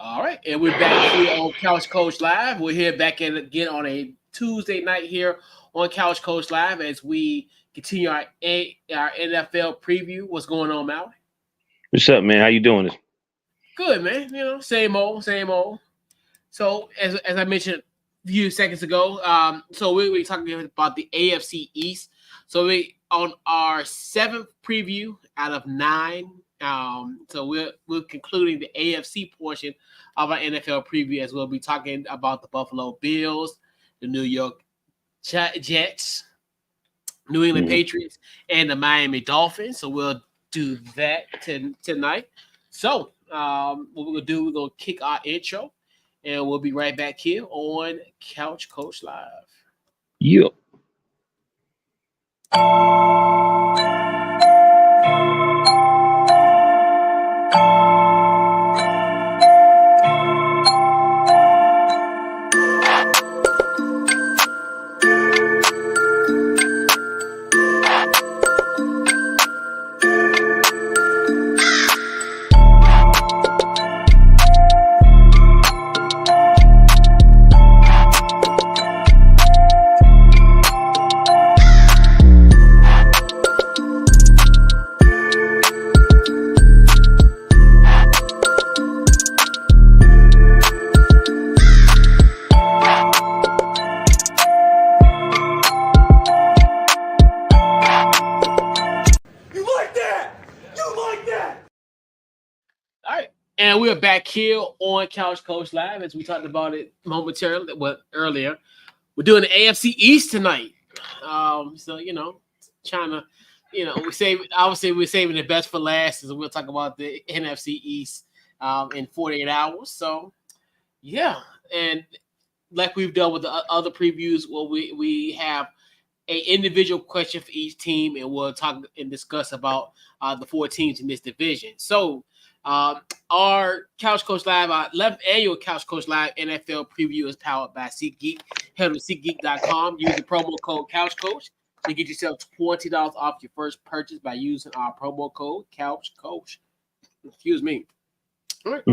All right, and we're back here on Couch Coach Live. We're here back in again on a Tuesday night here on Couch Coach Live as we continue our NFL preview. What's going on, Maui? What's up, man? How you doing? Good, man. You know, same old, same old. So as I mentioned a few seconds ago, so we talking about the AFC East. So we on our seventh preview out of nine. So we're concluding the AFC portion of our NFL preview as we'll be talking about the Buffalo Bills, the New York Jets, New England Patriots, and the Miami Dolphins. So we'll do that tonight. So what we're gonna do, we're gonna kick our intro, and we'll be right back here on Couch Coach Live. Yeah. And we're back here on Couch Coach Live as we talked about it momentarily, earlier. We're doing the AFC East tonight. So trying to, obviously we're saving the best for last, as we'll talk about the NFC East in 48 hours. So yeah, and like we've done with the other previews, well, we have an individual question for each team, and we'll talk and discuss about the four teams in this division. So. Our Couch Coach Live, our 11th annual Couch Coach Live NFL preview is powered by SeatGeek. Head to SeatGeek.com. Use the promo code Couch Coach to get yourself $20 off your first purchase by using our promo code Couch Coach. Excuse me. All right.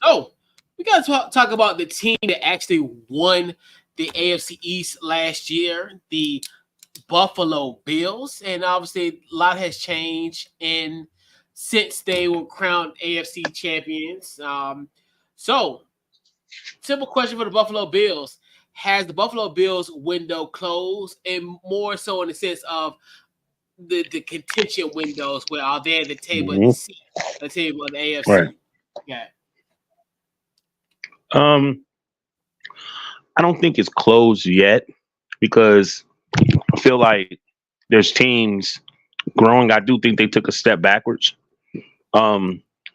So we got to talk about the team that actually won the AFC East last year, the Buffalo Bills, and obviously a lot has changed since they were crowned AFC champions. So, simple question for the Buffalo Bills. Has the Buffalo Bills window closed? And more so in the sense of the contention windows where are they at the table, the table of the AFC? Right. Yeah. I don't think it's closed yet because I feel like there's teams growing. I do think they took a step backwards.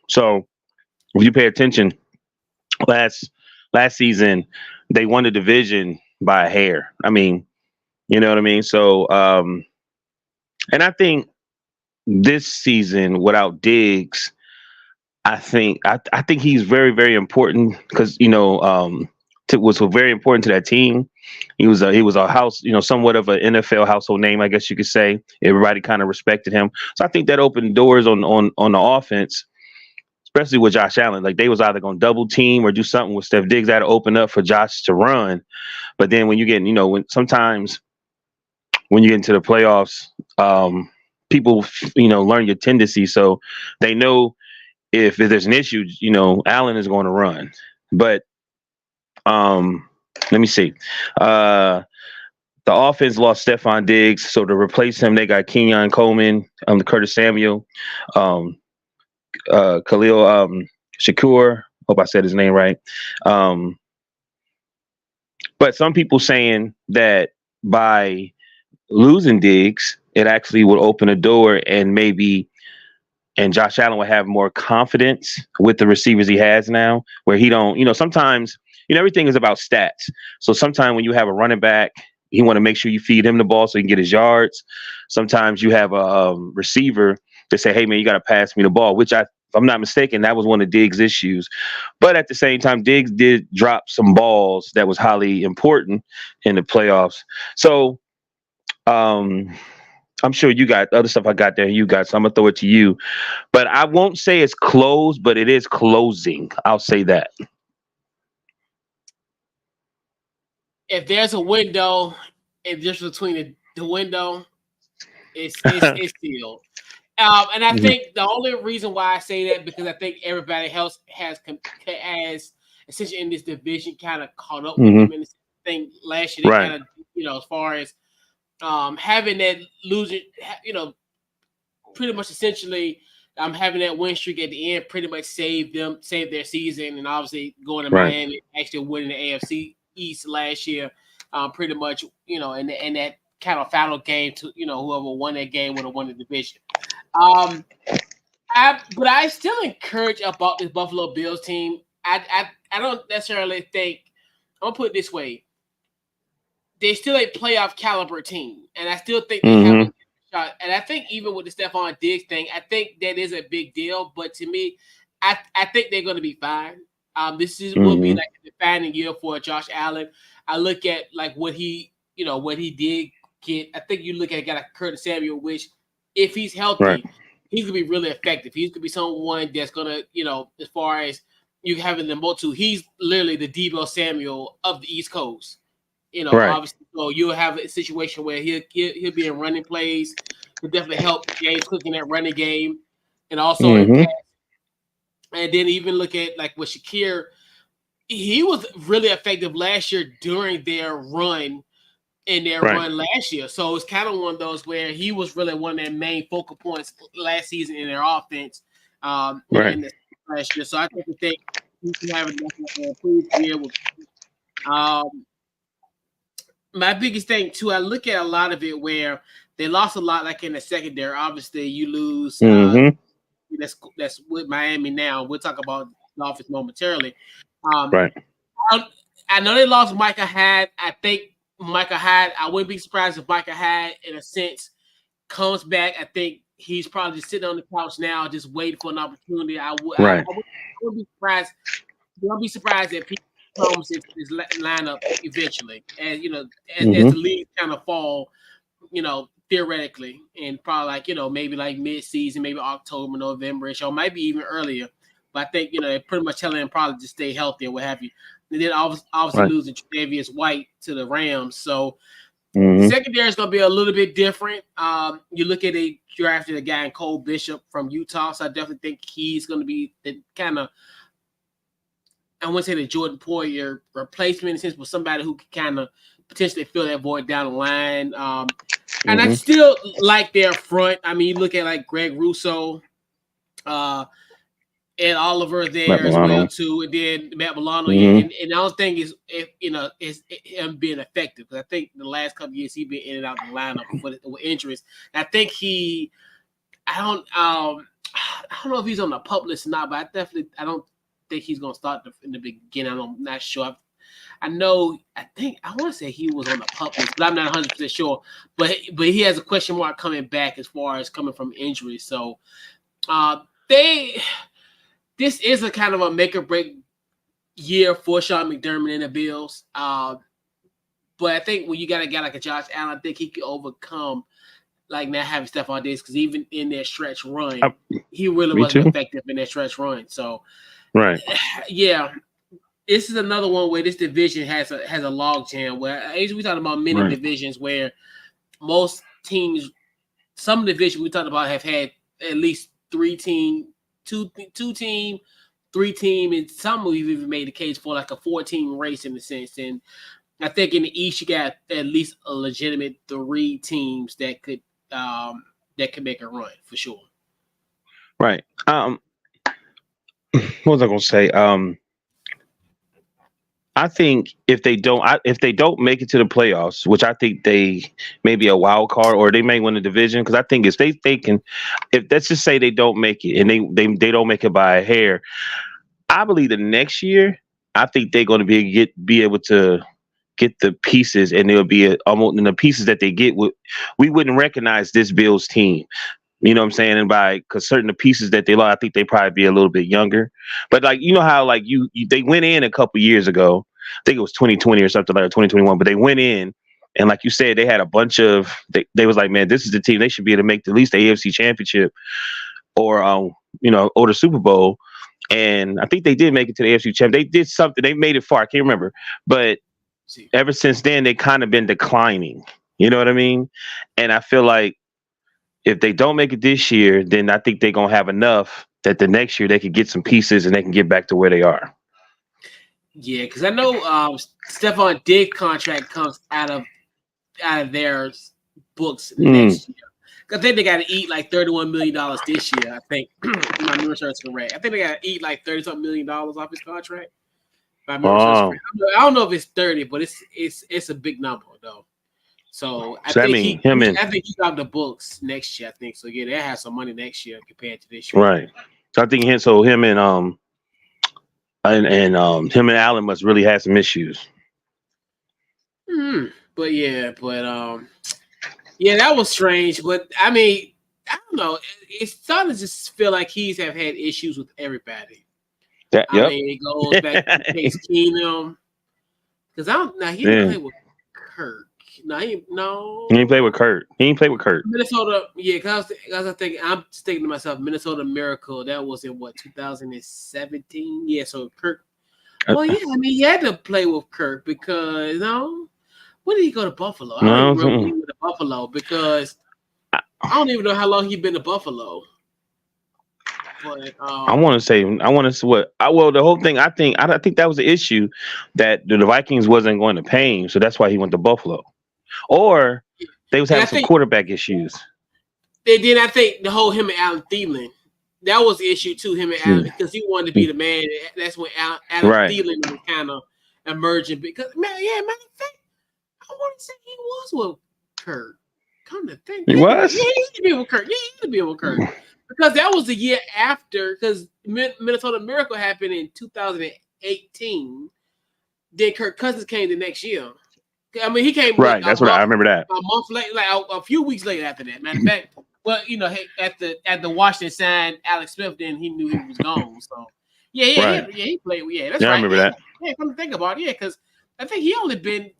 So if you pay attention, last season they won the division by a hair. I mean, you know what I mean? So and I think this season without Diggs, I think he's very, very important because was very important to that team. He was a house, somewhat of an NFL household name, I guess you could say. Everybody kind of respected him. So I think that opened doors on the offense, especially with Josh Allen. Like they was either going to double team or do something with Steph Diggs that open up for Josh to run. But then when you get, sometimes when you get into the playoffs, people, learn your tendencies. So they know if there's an issue, Allen is going to run. But let me see. The offense lost Stephon Diggs, so to replace him, they got Kenyon Coleman, Curtis Samuel, Khalil Shakur. Hope I said his name right. But some people saying that by losing Diggs, it actually would open a door and Josh Allen would have more confidence with the receivers he has now, where he don't, sometimes. Everything is about stats. So sometimes when you have a running back, you want to make sure you feed him the ball so he can get his yards. Sometimes you have a receiver that say, hey, man, you got to pass me the ball, which if I'm not mistaken, that was one of Diggs' issues. But at the same time, Diggs did drop some balls that was highly important in the playoffs. So I'm sure you got other stuff I got there. You got, so I'm going to throw it to you. But I won't say it's closed, but it is closing. I'll say that. if there's a window, and just between the window, it's sealed. And I Mhm. think the only reason why I say that because I think everybody else has essentially in this division kind of caught up with Mhm. them. And I think last year they Right. kind of as far as having that losing, pretty much essentially having that win streak at the end pretty much saved their season, and obviously going to Right. Miami, actually winning the AFC East last year, pretty much in that kind of final game to whoever won that game would have won the division. Um, but I still encourage about this Buffalo Bills team. I don't necessarily think I'm gonna put it this way. They still a playoff caliber team, and I still think they have a Mhm. shot. And I think even with the Stephon Diggs thing, I think that is a big deal. But to me, I think they're going to be fine. This will be Mhm. like a defining year for Josh Allen. I look at like what he did get. I think you look at a guy like Curtis Samuel, which if he's Right. healthy, he's gonna be really effective. He's gonna be someone that's gonna, as far as you having the multi, he's literally the Debo Samuel of the East Coast. Right. Obviously, so you'll have a situation where he'll be in running plays. He'll definitely help James Cook in that running game, and also in pass. Mhm. And then even look at like with Shakir, he was really effective last year during their Right. run last year. So it's kind of one of those where he was really one of their main focal points last season in their offense. Right. In this last year. So I think that he can have a improved year with. Um, my biggest thing too, I look at a lot of it where they lost a lot, like in the secondary. Obviously, you lose. Mhm. That's with Miami now. We'll talk about the Dolphins momentarily. Um, Right. I, I know they lost Micah Hyde. I think Micah Hyde. I wouldn't be surprised if Micah Hyde, in a sense, comes back. I think he's probably just sitting on the couch now, just waiting for an opportunity. Right. I would be surprised. Don't be surprised if he comes into this lineup eventually, and as the Mhm. league kind of fall, theoretically, and probably like maybe like mid-season, maybe October, November-ish, or maybe even earlier. But I think they're pretty much telling him probably to stay healthy or what have you. And then obviously Right. losing Tre'Davious White to the Rams, so the Mhm. secondary is going to be a little bit different. You look at a drafted a guy in Cole Bishop from Utah, so I definitely think he's going to be the kind of, I wouldn't say the Jordan Poyer replacement in a sense, but somebody who can kind of potentially fill that void down the line. And I Mhm. still like their front. I mean, you look at like Greg Russo, uh, and Oliver Matt there as well Milano. too, and then Matt Milano. Yeah, Mhm. and the only thing is, if is him being effective, because I think the last couple of years he's been in and out of the lineup with injuries. And I think I don't, I don't know if he's on the pup list or not, but I don't think he's gonna start in the beginning. I'm not sure. I want to say he was on the pup list, but I'm not 100% sure. But he has a question mark coming back as far as coming from injury. So uh, they this is a kind of a make or break year for Sean McDermott and the Bills. But I think when you got a guy like a Josh Allen, I think he can overcome like not having Stephon Diggs, because even in their stretch run, Uh, he really Me wasn't too. effective in their stretch run. So Right. yeah, this is another one where this division has a log jam. Where we talking about many Right. divisions where most teams, some division we talked about have had at least two team, three team, and some we've even made the case for like a 14 race in a sense. And I think in the East you got at least a legitimate three teams that could make a run for sure. Right. What was I gonna say? I think if they don't make it to the playoffs, which I think they may be a wild card or they may win the division, because I think if they can, if let's just say they don't make it and they don't make it by a hair, I believe the next year I think they're going to be able to get the pieces, and they'll be almost in the pieces that they get. We wouldn't recognize this Bills team. You know what I'm saying? And because certain the pieces that they lost, I think they probably be a little bit younger. But like how like they went in a couple years ago. I think it was 2020 or something like 2021. But they went in, and like you said, they had a bunch of they was like, man, this is the team they should be able to make at least the AFC Championship or or the Super Bowl. And I think they did make it to the AFC Championship. They did something. They made it far. I can't remember, but ever since then, they kind of been declining. You know what I mean? And I feel like if they don't make it this year, then I think they're gonna have enough that the next year they can get some pieces and they can get back to where they are. Yeah, because I know Stephon Diggs contract comes out of their books next year. I think they got to eat like $31 million this year. I think my memory serves correct. I think they got to eat like $30-something million off his contract. My memory serves correct. I don't know if it's 30, but it's a big number though. So I think he's off the books next year. I think so. Yeah, they have some money next year compared to this year. Right. So I think him and Allen must really have some issues. But that was strange. But I mean, I don't know. It's starting to just feel like he's have had issues with everybody. I mean, it goes back to Case Keenum because he didn't play with Kirk. He didn't play with Kurt. Minnesota, because I'm just thinking to myself, Minnesota Miracle. That was in 2017. Yeah, so Kirk. Well, yeah, I mean, he had to play with Kirk because when did he go to Buffalo? I don't even remember when he went to Buffalo because I don't even know how long he been to Buffalo. But I want to say what? Well, the whole thing. I think that was the issue that the Vikings wasn't going to pay him, so that's why he went to Buffalo. Or they was having some quarterback issues. They did. I think the whole him and Adam Thielen, that was the issue too. Him and Adam because he wanted to be the man. That's when Adam Thielen was kind of emerging because matter of fact, I want to say he was with Kurt. Come to think, he was. Yeah, he used to be with Kurt. Yeah, he used to be with Kurt because that was the year after because Minnesota Miracle happened in 2018. Then Kirk Cousins came the next year. I mean, he came right. That's what I remember. That a month later, like a few weeks later after that. Matter of fact, well, at the Washington signed Alex Smith, then he knew he was gone. So he played. Yeah, that's right. I remember that. Yeah, come to think about it, because I think he only been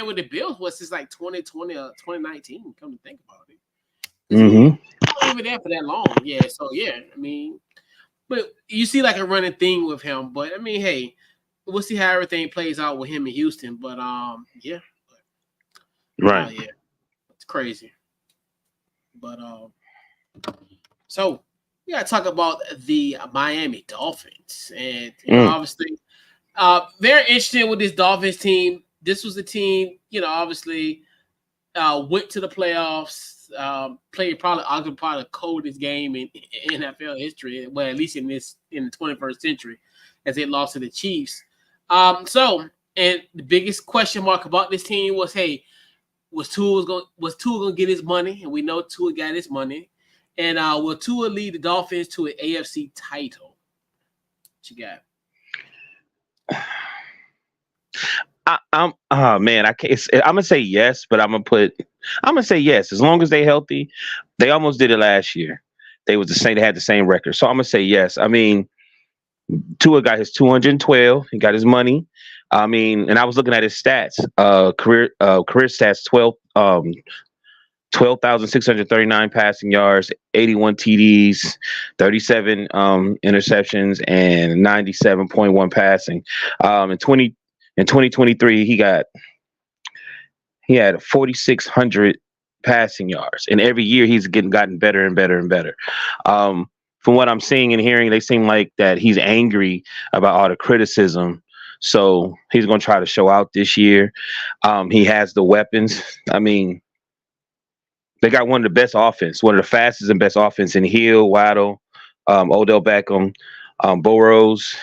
with the Bills since like 2020 or 2019. Come to think about it, he wasn't even there for that long. Yeah, so I mean, but you see like a running thing with him. But I mean, hey, we'll see how everything plays out with him in Houston. But right. It's crazy. But so we gotta talk about the Miami Dolphins, and obviously, very interesting with this Dolphins team. This was a team, obviously, went to the playoffs, played probably the coldest game in NFL history, well, at least in the 21st century, as they lost to the Chiefs. And the biggest question mark about this team was, hey, was Tua gonna get his money? And we know Tua got his money. And will Tua lead the Dolphins to an AFC title? What you got? I'm gonna say yes, but I'm gonna say yes as long as they healthy. They almost did it last year. They had the same record, so I'm gonna say yes. I mean, Tua got his 212. He got his money. I mean, and I was looking at his stats. Career stats: 12,639 passing yards, 81 TDs, 37 interceptions, and 97.1 passing. In 2023, he had 4,600 passing yards, and every year he's gotten better and better and better. From what I'm seeing and hearing, they seem like that he's angry about all the criticism, so he's going to try to show out this year. He has the weapons. I mean, they got one of the best offense, one of the fastest and best offense in Hill, Waddle, Odell Beckham, Burrows,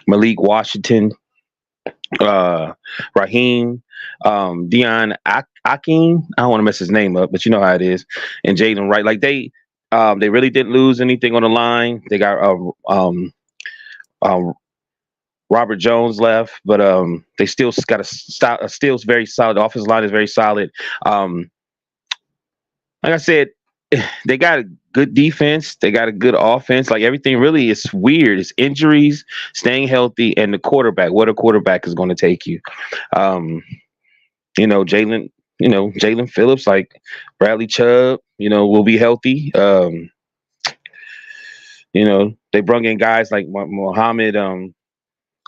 Malik Washington, Raheem, Deion Akin. I don't want to mess his name up, but you know how it is. And Jaden Wright. Like they really didn't lose anything on the line. They got Robert Jones left, but they still got a still very solid offensive line. Is very solid. Like I said, they got a good defense. They got a good offense. Like everything really is weird. It's injuries, staying healthy, and the quarterback. What a quarterback is going to take you. Jalen Phillips, like Bradley Chubb, will be healthy. They brung in guys like Mohamed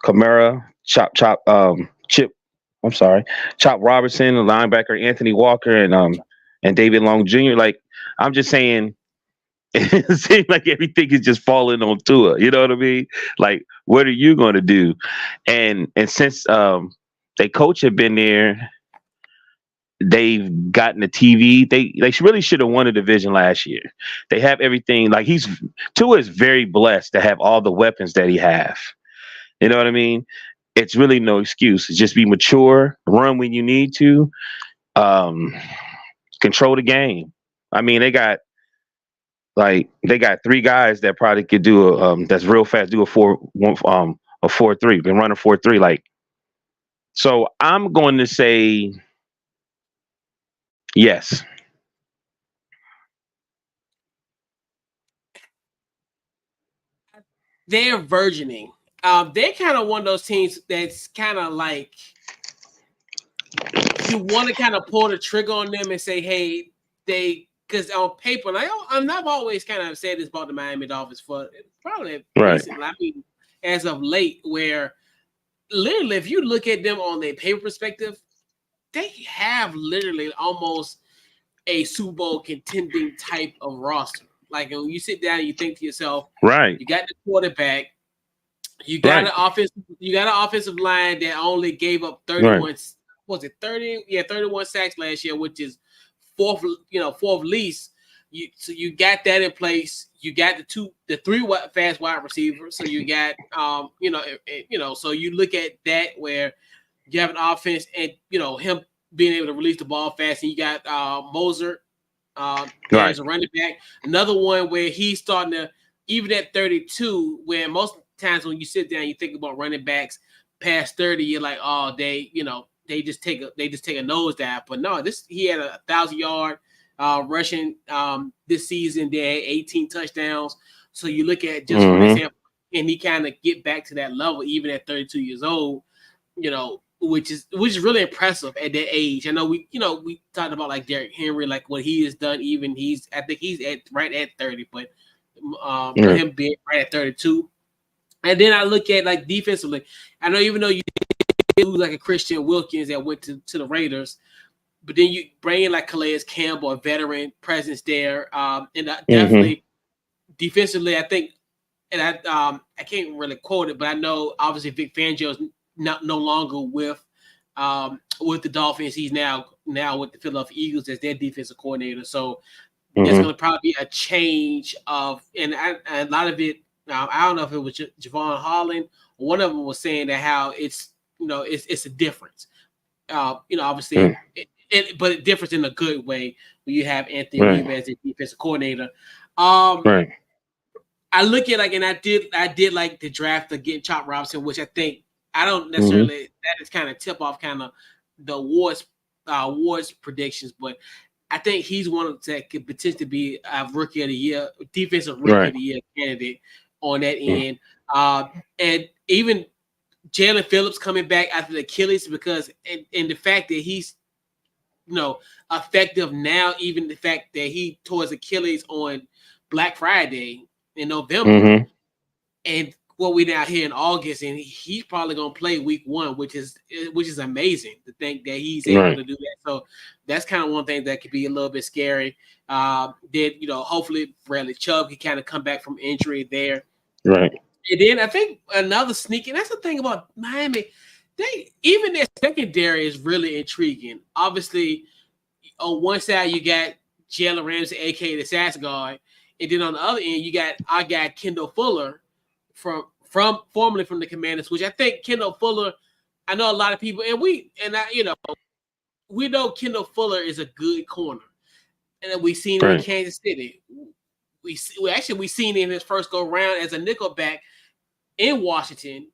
Kamara, Chip I'm sorry, Chop Robertson, the linebacker Anthony Walker, and David Long Jr. Like, I'm just saying, it seems like everything is just falling on Tua. You know what I mean? Like, what are you going to do? And since they coach had been there, they've gotten the TV. They really should have won the division last year. They have everything. Like, Tua is very blessed to have all the weapons that he have. You know what I mean? It's really no excuse. It's just be mature, run when you need to, um, control the game. I mean, they got three guys that probably could do that's real fast, do a 4-3, been running 4-3. Like, so I'm going to say yes. They're versioning. They're kind of one of those teams that's kind of like you want to kind of pull the trigger on them and say, hey, because on paper, and I've always kind of said this about the Miami Dolphins for probably recently. I mean, as of late, where literally, if you look at them on their paper perspective, they have literally almost a Super Bowl contending type of roster. Like when you sit down and you think to yourself, right, you got the quarterback, you got an offensive line that only gave up 31. Right. Was it 30? Yeah, 31 sacks last year, which is fourth least. So you got that in place. You got the three fast wide receivers. So you got so you look at that where you have an offense and him being able to release the ball fast, and you got Mozart as a running back. Another one where he's starting to, even at 32, where most times when you sit down, you think about running backs past 30, you're like, oh, they just take a nosedive. But no, he had 1,000-yard rushing this season. They had 18 touchdowns. So you look at just for example, and he kind of get back to that level even at 32 years old, which is really impressive at that age. I know we talked about like Derrick Henry, like what he has done. Even I think he's right at 30, but him being right at 32. And then I look at like defensively. I know even though you lose like a Christian Wilkins that went to the Raiders, but then you bring in like Calais Campbell, a veteran presence there, and definitely defensively, I think, and I can't really quote it, but I know obviously Vic Fangio's no longer with the Dolphins. He's now with the Philadelphia Eagles as their defensive coordinator. So there's going to probably be a change of, and a lot of it. I don't know if it was Javon Holland. One of them was saying that how it's a difference. Obviously, but a difference in a good way when you have Anthony Weaver as a defensive coordinator. I look at and I did like the draft of getting Chop Robinson, which I think I don't necessarily that is kind of tip off kind of the awards predictions, but I think he's one that could potentially be a rookie of the year, defensive rookie of the year candidate on that end. And even Jalen Phillips coming back after the Achilles, because and the fact that he's effective now, even the fact that he tore his Achilles on Black Friday in November, and what we now here in August, and he's probably gonna play week 1, which is amazing to think that he's able to do that. So that's kind of one thing that could be a little bit scary. Hopefully Bradley Chubb can kind of come back from injury there. Right. And then I think another sneaky, that's the thing about Miami, even their secondary is really intriguing. Obviously, on one side you got Jalen Ramsey, aka the Sass guard, and then on the other end you got our guy Kendall Fuller formerly from the Commanders, which I think Kendall Fuller, I know a lot of people, and we know Kendall Fuller is a good corner, and we've seen him in Kansas City. We seen him in his first go round as a nickelback in Washington.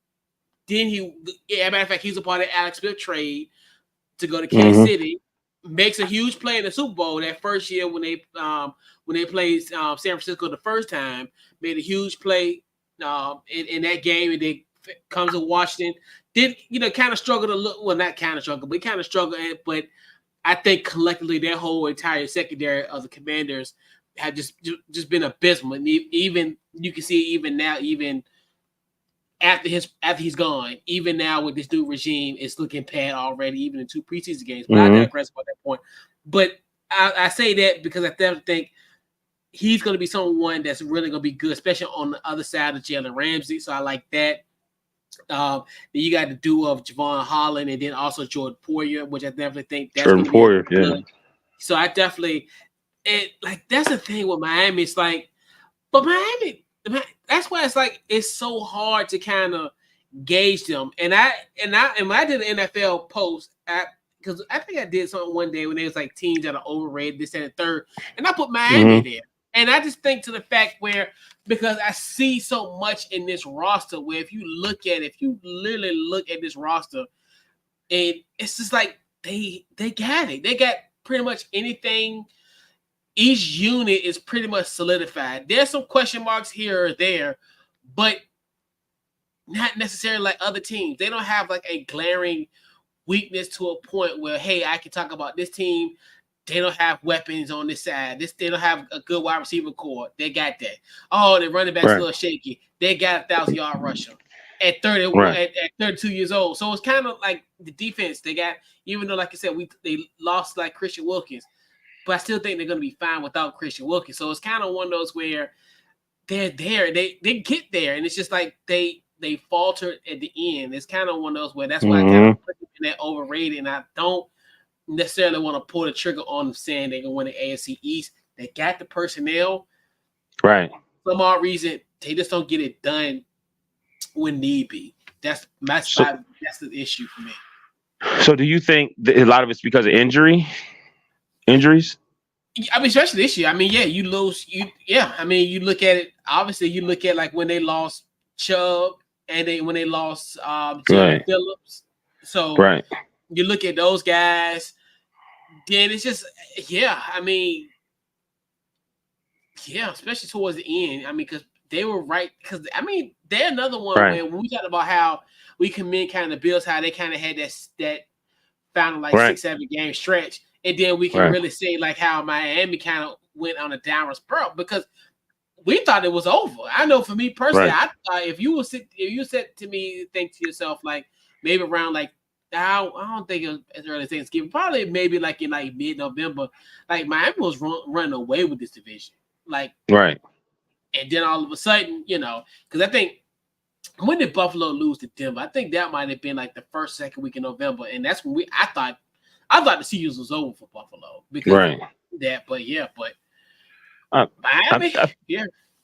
Then matter of fact, he's a part of Alex Smith trade to go to Kansas City. Makes a huge play in the Super Bowl that first year when they played San Francisco the first time. Made a huge play in that game, and then comes to Washington. Did kind of struggled a little? Well, not kind of struggled, but kind of struggled. But I think collectively, their whole entire secondary of the Commanders have just been abysmal. And even you can see even now, even after he's gone. Even now with this new regime, it's looking bad already, even in 2 preseason games. But I digress about that point. But I say that because I definitely think he's going to be someone that's really going to be good, especially on the other side of Jalen Ramsey. So I like that. Then you got the duo of Javon Holland and then also Jordan Poyer, which I definitely think that's going to be good. Yeah. So I definitely that's the thing with Miami. It's like, but Miami, that's why it's like it's so hard to kind of gauge them. And when I did an NFL post, because I think I did something one day when there was like teams that are overrated, this and the third, and I put Miami there. And I just think to the fact where, because I see so much in this roster where if you literally look at this roster, and it's just like they got it. They got pretty much anything. Each unit is pretty much solidified. There's some question marks here or there, but not necessarily like other teams. They don't have like a glaring weakness to a point where, hey, I can talk about this team. They don't have weapons on this side. They don't have a good wide receiver core. They got that. Oh, the running back's a little shaky. They got a 1,000-yard rusher at 32 years old. So it's kind of like the defense they got. Even though, like I said, they lost like Christian Wilkins, but I still think they're going to be fine without Christian Wilkins. So it's kind of one of those where they're there. They get there, and it's just like they faltered at the end. It's kind of one of those where that's why I kind of put them in that overrated, and I don't necessarily want to pull the trigger on them saying they're going to win the AFC East. They got the personnel. Right. For some odd reason, they just don't get it done when need be. That's the issue for me. So do you think that a lot of it's because of injuries? I mean, especially this year. I mean, yeah, you lose. I mean, you look at it. Obviously, you look at like when they lost Chubb and when they lost Jalen Phillips. So you look at those guys. Then it's just, I mean, especially towards the end. I mean, because they were right. Because, I mean, they're another one where when we talked about how we commend kind of the Bills, how they kind of had that final like 6-7 game stretch. And then we can really say like how Miami kind of went on a downward spiral because we thought it was over. I know for me personally, I thought if you said to me, think to yourself, like maybe around like, I don't think it was as early as Thanksgiving. Probably maybe like in like mid-November. Like Miami was running away with this division. Like and then all of a sudden, because I think when did Buffalo lose to Denver? I think that might have been like the second week in November, and that's when I thought the season was over for Buffalo because of that. But Miami, I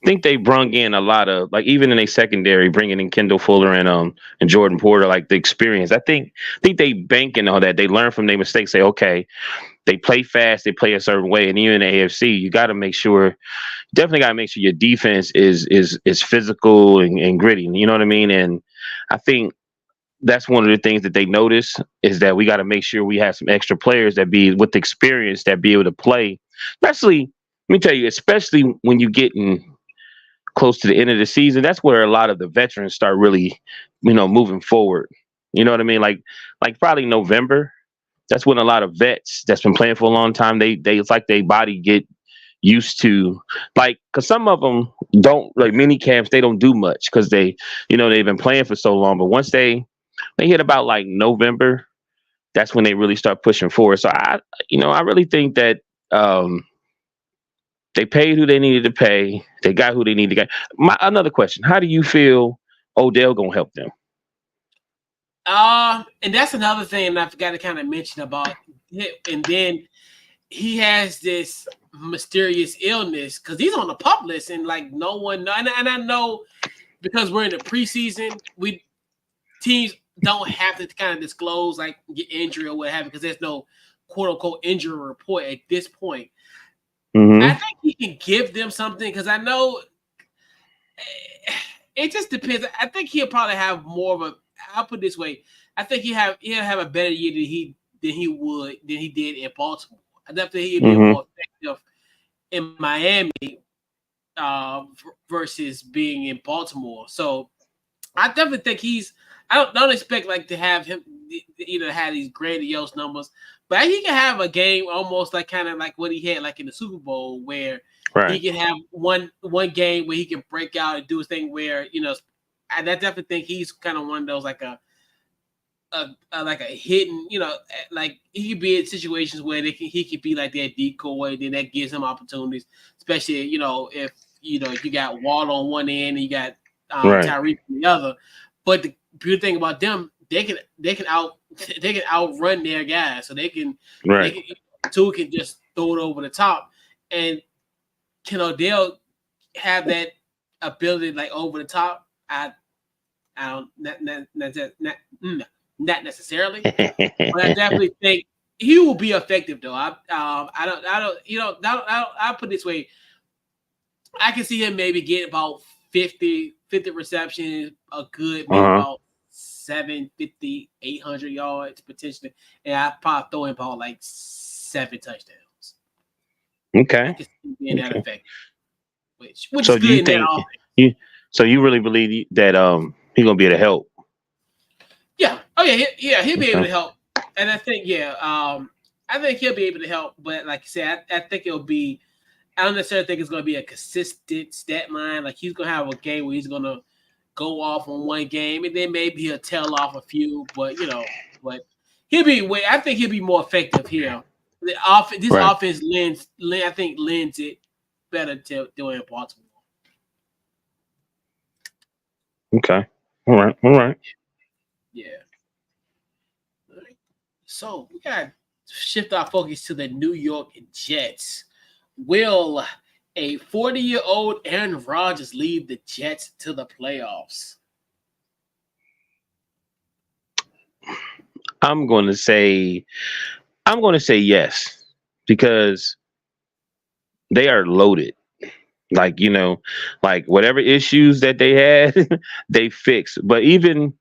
think they brung in a lot of like even in a secondary, bringing in Kendall Fuller and Jordan Porter, like the experience. I think they bank in all that. They learn from their mistakes. Say, okay, they play fast, they play a certain way, and even in the AFC, you got to make sure, definitely got to make sure your defense is physical and gritty. You know what I mean? And I think that's one of the things that they notice is that we got to make sure we have some extra players that be with experience that be able to play. Especially, let me tell you, especially when you get in close to the end of the season, that's where a lot of the veterans start really, moving forward. You know what I mean? Like probably November. That's when a lot of vets that's been playing for a long time, they it's like their body get used to, like, because some of them don't, like mini camps, they don't do much because they've been playing for so long. But once they hit about like November, that's when they really start pushing forward. So I really think that they paid who they needed to pay. They got who they need to get. Another question: how do you feel Odell gonna help them? And that's another thing I forgot to kind of mention about it. And then he has this mysterious illness because he's on the PUP list and like no one. And I know because we're in the preseason, teams don't have to kind of disclose like your injury or what have you because there's no quote unquote injury report at this point. I think he can give them something because I know it just depends. I think he'll probably have more of a. I'll put it this way: I think he'll have a better year than he did in Baltimore. I definitely he'll be more effective in Miami versus being in Baltimore. So I definitely think I don't expect like to have him have these grandiose numbers, but he can have a game almost like kind of like what he had like in the Super Bowl where he can have one game where he can break out and do his thing where I definitely think he's kind of one of those like a hidden, like he could be in situations where he could be like that decoy, then that gives him opportunities, especially if you got Wall on one end and you got Tyreek on the other. But the beautiful thing about them, they can outrun their guys, so they can two can just throw it over the top, and can Odell have that ability like over the top? I don't not necessarily, but I definitely think he will be effective though. I'll put it this way. I can see him maybe get about 50 receptions, a good maybe about 750, 800 yards potentially, and I probably throw him about like 7 touchdowns. Okay, I can see him being that effective, which so is good in that offense. So you really believe that he's gonna be able to help? Yeah. Oh yeah. He'll be able to help, and I think I think he'll be able to help. But like I said, I think it'll be. I don't necessarily think it's going to be a consistent stat line. Like he's going to have a game where he's going to go off on one game, and then maybe he'll tail off a few. But but he'll be. I think he'll be more effective here. This offense lends it better to doing in Baltimore. Okay. All right. Yeah. All right. So we got to shift our focus to the New York Jets. Will a 40-year-old Aaron Rodgers lead the Jets to the playoffs? I'm going to say yes, because they are loaded. Like, like whatever issues that they had, they fixed. But even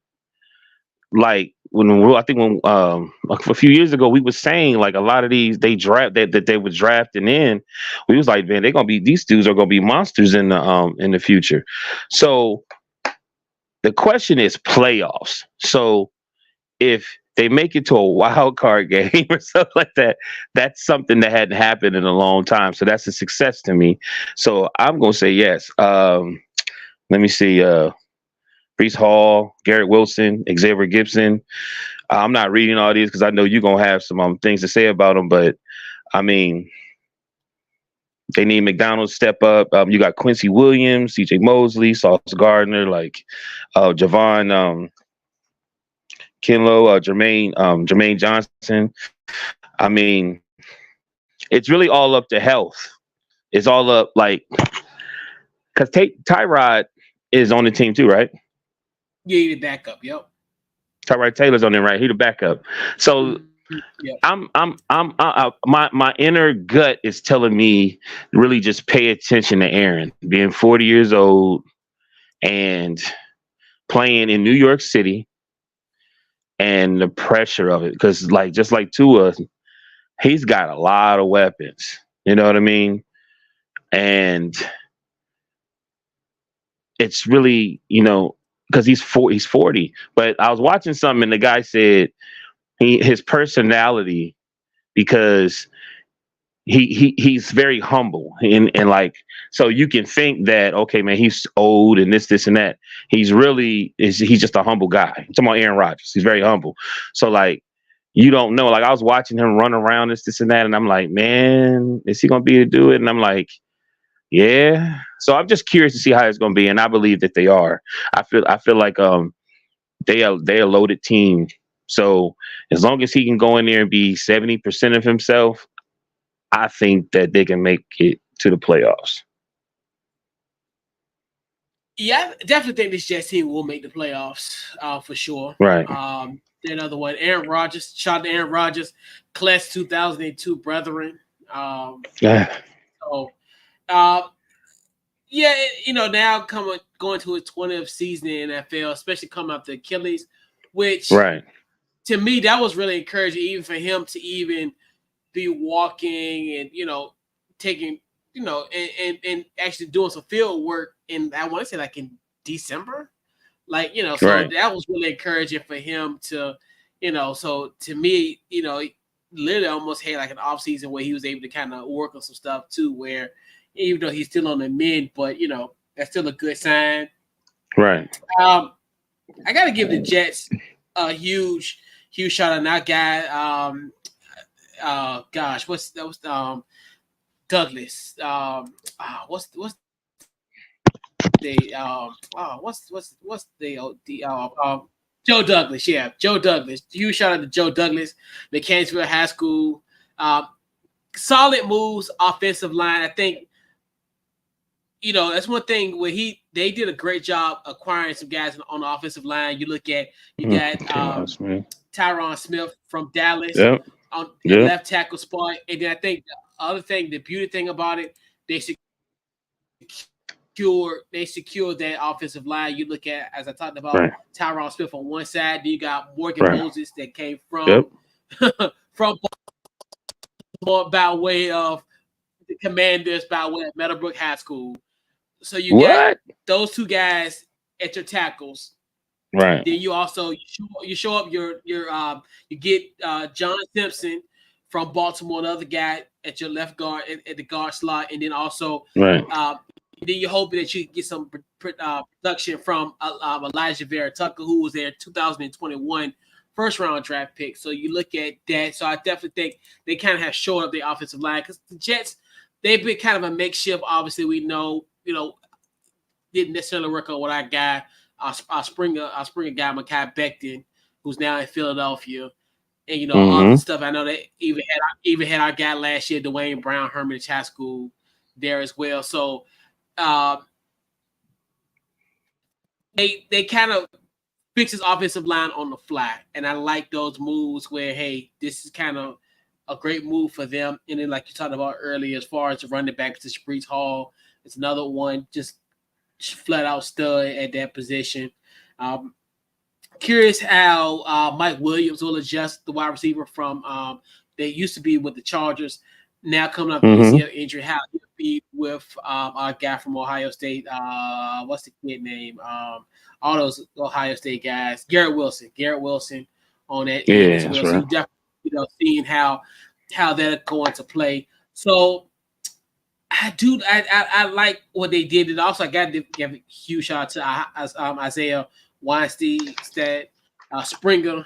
like I think when a few years ago we were saying like a lot of these that they were drafting in, we was like, man, these dudes are gonna be monsters in the future. So the question is playoffs. So if they make it to a wild card game or something like that, that's something that hadn't happened in a long time. So that's a success to me. So I'm gonna say yes. Let me see. Brees Hall, Garrett Wilson, Xavier Gibson. I'm not reading all these because I know you're gonna have some things to say about them, but I mean, they need McDonald to step up. You got Quincy Williams, C.J. Mosley, Sauce Gardner, like Javon Kinlo, Jermaine Johnson. I mean, it's really all up to health. It's all up like because Tyrod is on the team too, right? Yeah, he's the backup. Yep. Tyrod Taylor's on there, right? He's the backup. So yep. My inner gut is telling me really just pay attention to Aaron being 40 years old and playing in New York City and the pressure of it. Because just like Tua, he's got a lot of weapons. You know what I mean? And it's really, because he's 40. But I was watching something and the guy said his personality, because he's very humble and like, so you can think that, okay, man, he's old and this and that. He's just a humble guy. I'm talking about Aaron Rodgers. He's very humble. So like, you don't know. Like I was watching him run around this and that, and I'm like, man, is he gonna be able to do it? And I'm like, yeah. So I'm just curious to see how it's gonna be, and I believe that they are. I feel like they're a loaded team. So as long as he can go in there and be 70% of himself, I think that they can make it to the playoffs. Yeah, I definitely think this Jets team will make the playoffs for sure. Right. Another one, Aaron Rodgers. Shout out to Aaron Rodgers, class 2002 brethren. Yeah. So, now going to his 20th season in the NFL, especially coming up the Achilles, which to me that was really encouraging, even for him to even be walking and taking and actually doing some field work in, I want to say like in December, so that was really encouraging for him to so to me literally almost had like an off season where he was able to kind of work on some stuff too, where even though he's still on the mend, but that's still a good sign. Right. I got to give the Jets a huge shout out. That guy, gosh, what's that was Douglas. What's the what's the Joe Douglas? Yeah, Joe Douglas. Huge shout out to Joe Douglas, Mechanicsville High School. Solid moves, offensive line. I think that's one thing where they did a great job acquiring some guys on the offensive line. You look at got Tyron Smith from Dallas on the left tackle spot, and then I think the other thing, the beauty thing about it, they secured that offensive line. You look at, as I talked about, Tyron Smith on one side, then you got Morgan Moses that came from from by way of the Commanders, by way of Meadowbrook High School. So you got those two guys at your tackles, right? Then you also you show up you get John Simpson from Baltimore, another guy at your left guard at the guard slot, and then also then you're hoping that you get some production from Elijah Vera Tucker, who was their 2021 first round draft pick. So you look at that. So I definitely think they kind of have shored up the offensive line, because the Jets, they've been kind of a makeshift. Obviously, we know, didn't necessarily work on what I got. Our Springer guy, Mekhi Becton, who's now in Philadelphia. And, all the stuff. I know they even had our guy last year, Dwayne Brown, Hermitage High School, there as well. So they kind of fix his offensive line on the fly. And I like those moves where, hey, this is kind of a great move for them. And then, like you talked about earlier, as far as the running back to Brees Hall, it's another one just flat out stud at that position. Curious how Mike Williams will adjust, the wide receiver from they used to be with the Chargers, now coming up with ACL injury. How he'll be with our guy from Ohio State. What's the kid name? All those Ohio State guys. Garrett Wilson on that end as well. Right. So you definitely seeing how that's going to play. So I like what they did, and also I got to give a huge shout out to Isaiah Weinstein, Springer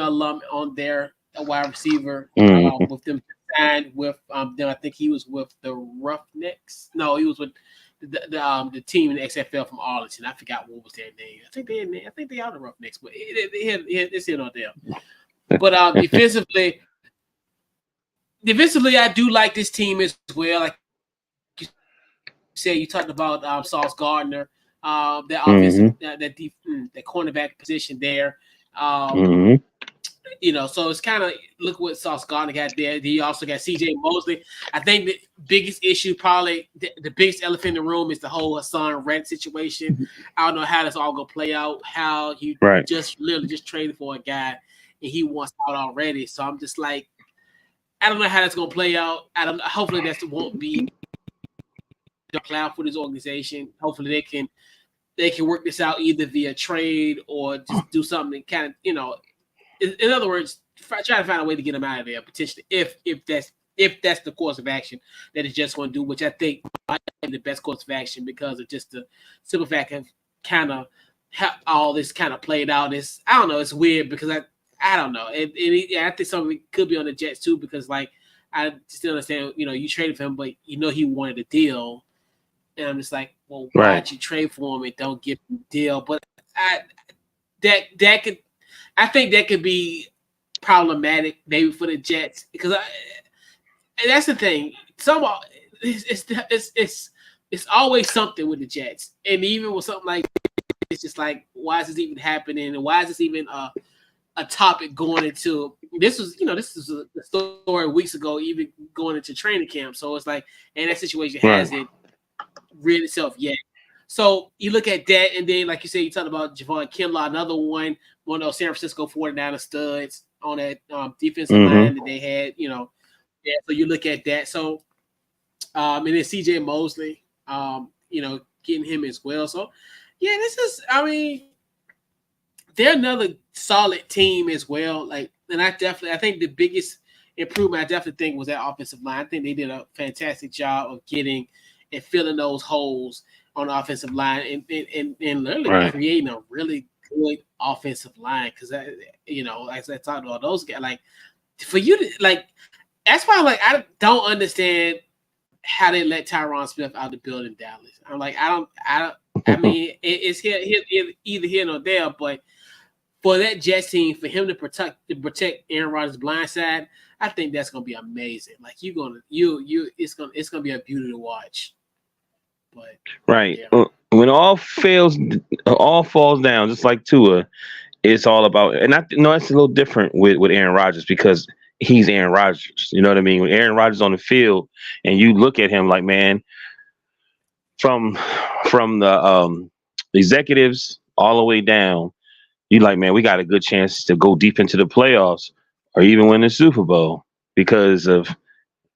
alum on there, a wide receiver with them signed with them. I think he was with the Roughnecks. No, he was with the team in the XFL from Arlington. I forgot what was their name. I think they are the Roughnecks, but it's in on them. But defensively, I do like this team as well. Like you said, you talked about Sauce Gardner, that offensive, that cornerback position there. So it's kind of, look what Sauce Gardner got there. He also got C.J. Mosley. I think the biggest issue, probably the biggest elephant in the room, is the whole Hassan Reddick situation. I don't know how this all gonna play out. How you just literally just traded for a guy and he wants out already. So I'm just like, I don't know how that's gonna play out. Hopefully that won't be the cloud for this organization. Hopefully they can work this out either via trade or just do something kind of, in other words, try to find a way to get him out of there potentially, if that's the course of action that it's just going to do, which I think might be the best course of action, because of just the simple fact of kind of how all this kind of played out. I don't know, it's weird because I don't know. I think some of it could be on the Jets too, because like I still understand, you traded for him, but he wanted a deal, and I'm just like, well, why'd you trade for him and don't give him a deal? But I think that could be problematic maybe for the Jets, because and that's the thing. It's always something with the Jets, and even with something like it's just like, why is this even happening, and why is this even a topic going into this? Was this is a story weeks ago, even going into training camp. So it's like, and that situation hasn't reared itself yet. So you look at that, and then like you said, you talked about Javon Kinlaw, another one of those San Francisco 49er studs on that defensive line that they had, so you look at that. So and then C.J. Mosley, getting him as well. So yeah, they're another solid team as well. Like, and I think the biggest improvement I definitely think was that offensive line. I think they did a fantastic job of getting and filling those holes. on the offensive line and literally Right. creating a really good offensive line because as I talked about those guys, like for you to like, that's why like I don't understand how they let Tyron Smith out the building in Dallas. I'm like I mean it's here either here or there, but for that Jets team, for him to protect Aaron Rodgers' blind side, I think that's gonna be amazing. Like it's gonna be a beauty to watch. But Right. yeah. When all falls down, just like Tua, it's all about. And I know it's a little different with Aaron Rodgers because he's Aaron Rodgers. You know what I mean? When Aaron Rodgers on the field, and you look at him like, man, from the executives all the way down, you like, man, we got a good chance to go deep into the playoffs or even win the Super Bowl because of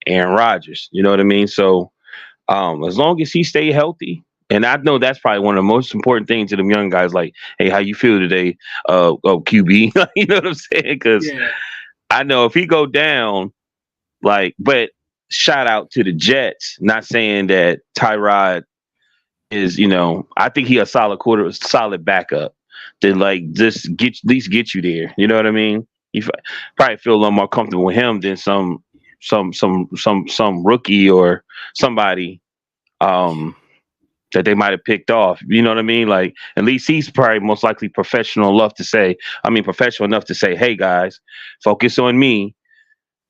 Aaron Rodgers. You know what I mean? So as long as he stay healthy, and I know that's probably one of the most important things to them young guys. Like, hey, how you feel today? QB, you know what I'm saying? Because I know if he go down, like, but shout out to the Jets. Not saying that Tyrod is, I think he a solid backup to like just at least get you there. You know what I mean? You probably feel a little more comfortable with him than some rookie or somebody that they might have picked off. You know what I mean? Like at least he's probably most likely professional enough to say, hey guys, focus on me.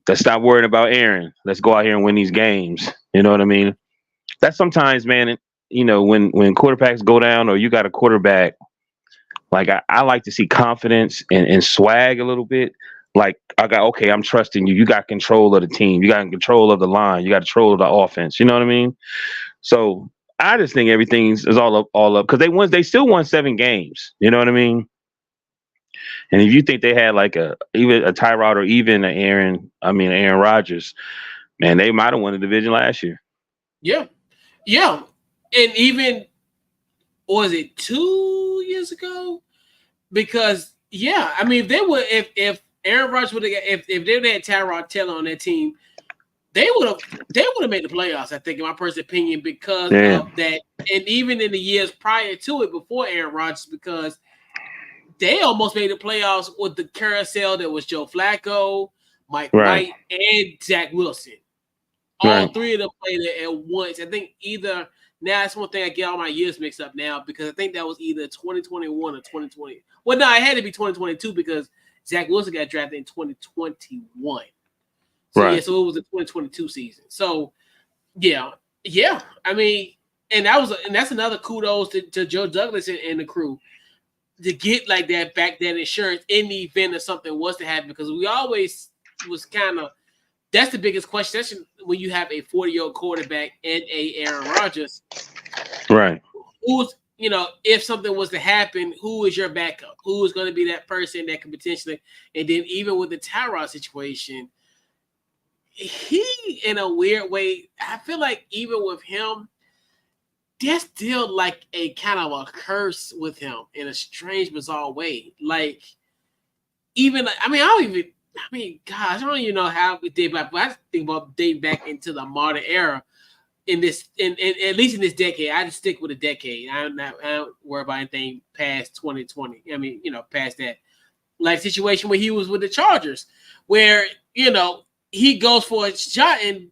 Let's stop worrying about Aaron. Let's go out here and win these games. You know what I mean? That's sometimes, man, when quarterbacks go down or you got a quarterback, like I like to see confidence and swag a little bit. Like I'm trusting you. You got control of the team. You got control of the line. You got control of the offense. You know what I mean? So I just think everything's is all up because they still won 7 games. You know what I mean? And if you think they had like even a Tyrod or even Aaron Rodgers, man, they might have won the division last year. Yeah. And even was it 2 years ago? Because I mean, if they would, if Aaron Rodgers would have, if they had Tyrod Taylor on their team, they would have made the playoffs. I think, in my personal opinion, because of that, and even in the years prior to it, before Aaron Rodgers, because they almost made the playoffs with the carousel that was Joe Flacco, Mike White, and Zach Wilson. All 3 of them played it at once. I think either. Now, that's one thing I get all my years mixed up now because I think that was either 2021 or 2020. Well, no, it had to be 2022 because Zach Wilson got drafted in 2021. So, so it was the 2022 season. So, yeah. I mean, and that's another kudos to Joe Douglas and the crew to get like that insurance in the event of something was to happen because we always was kind of. That's the biggest question when you have a 40-year-old quarterback and a Aaron Rodgers. Right. Who's, if something was to happen, who is your backup? Who is going to be that person that could potentially, and then even with the Tyrod situation, he, in a weird way, I feel like even with him, there's still like a kind of a curse with him in a strange, bizarre way. Like, even, gosh, I don't even know how we did back, but I think about dating back into the modern era in this, in at least in this decade. I just stick with a decade. I don't worry about anything past 2020. I mean, past that. Like situation where he was with the Chargers, where, he goes for a shot and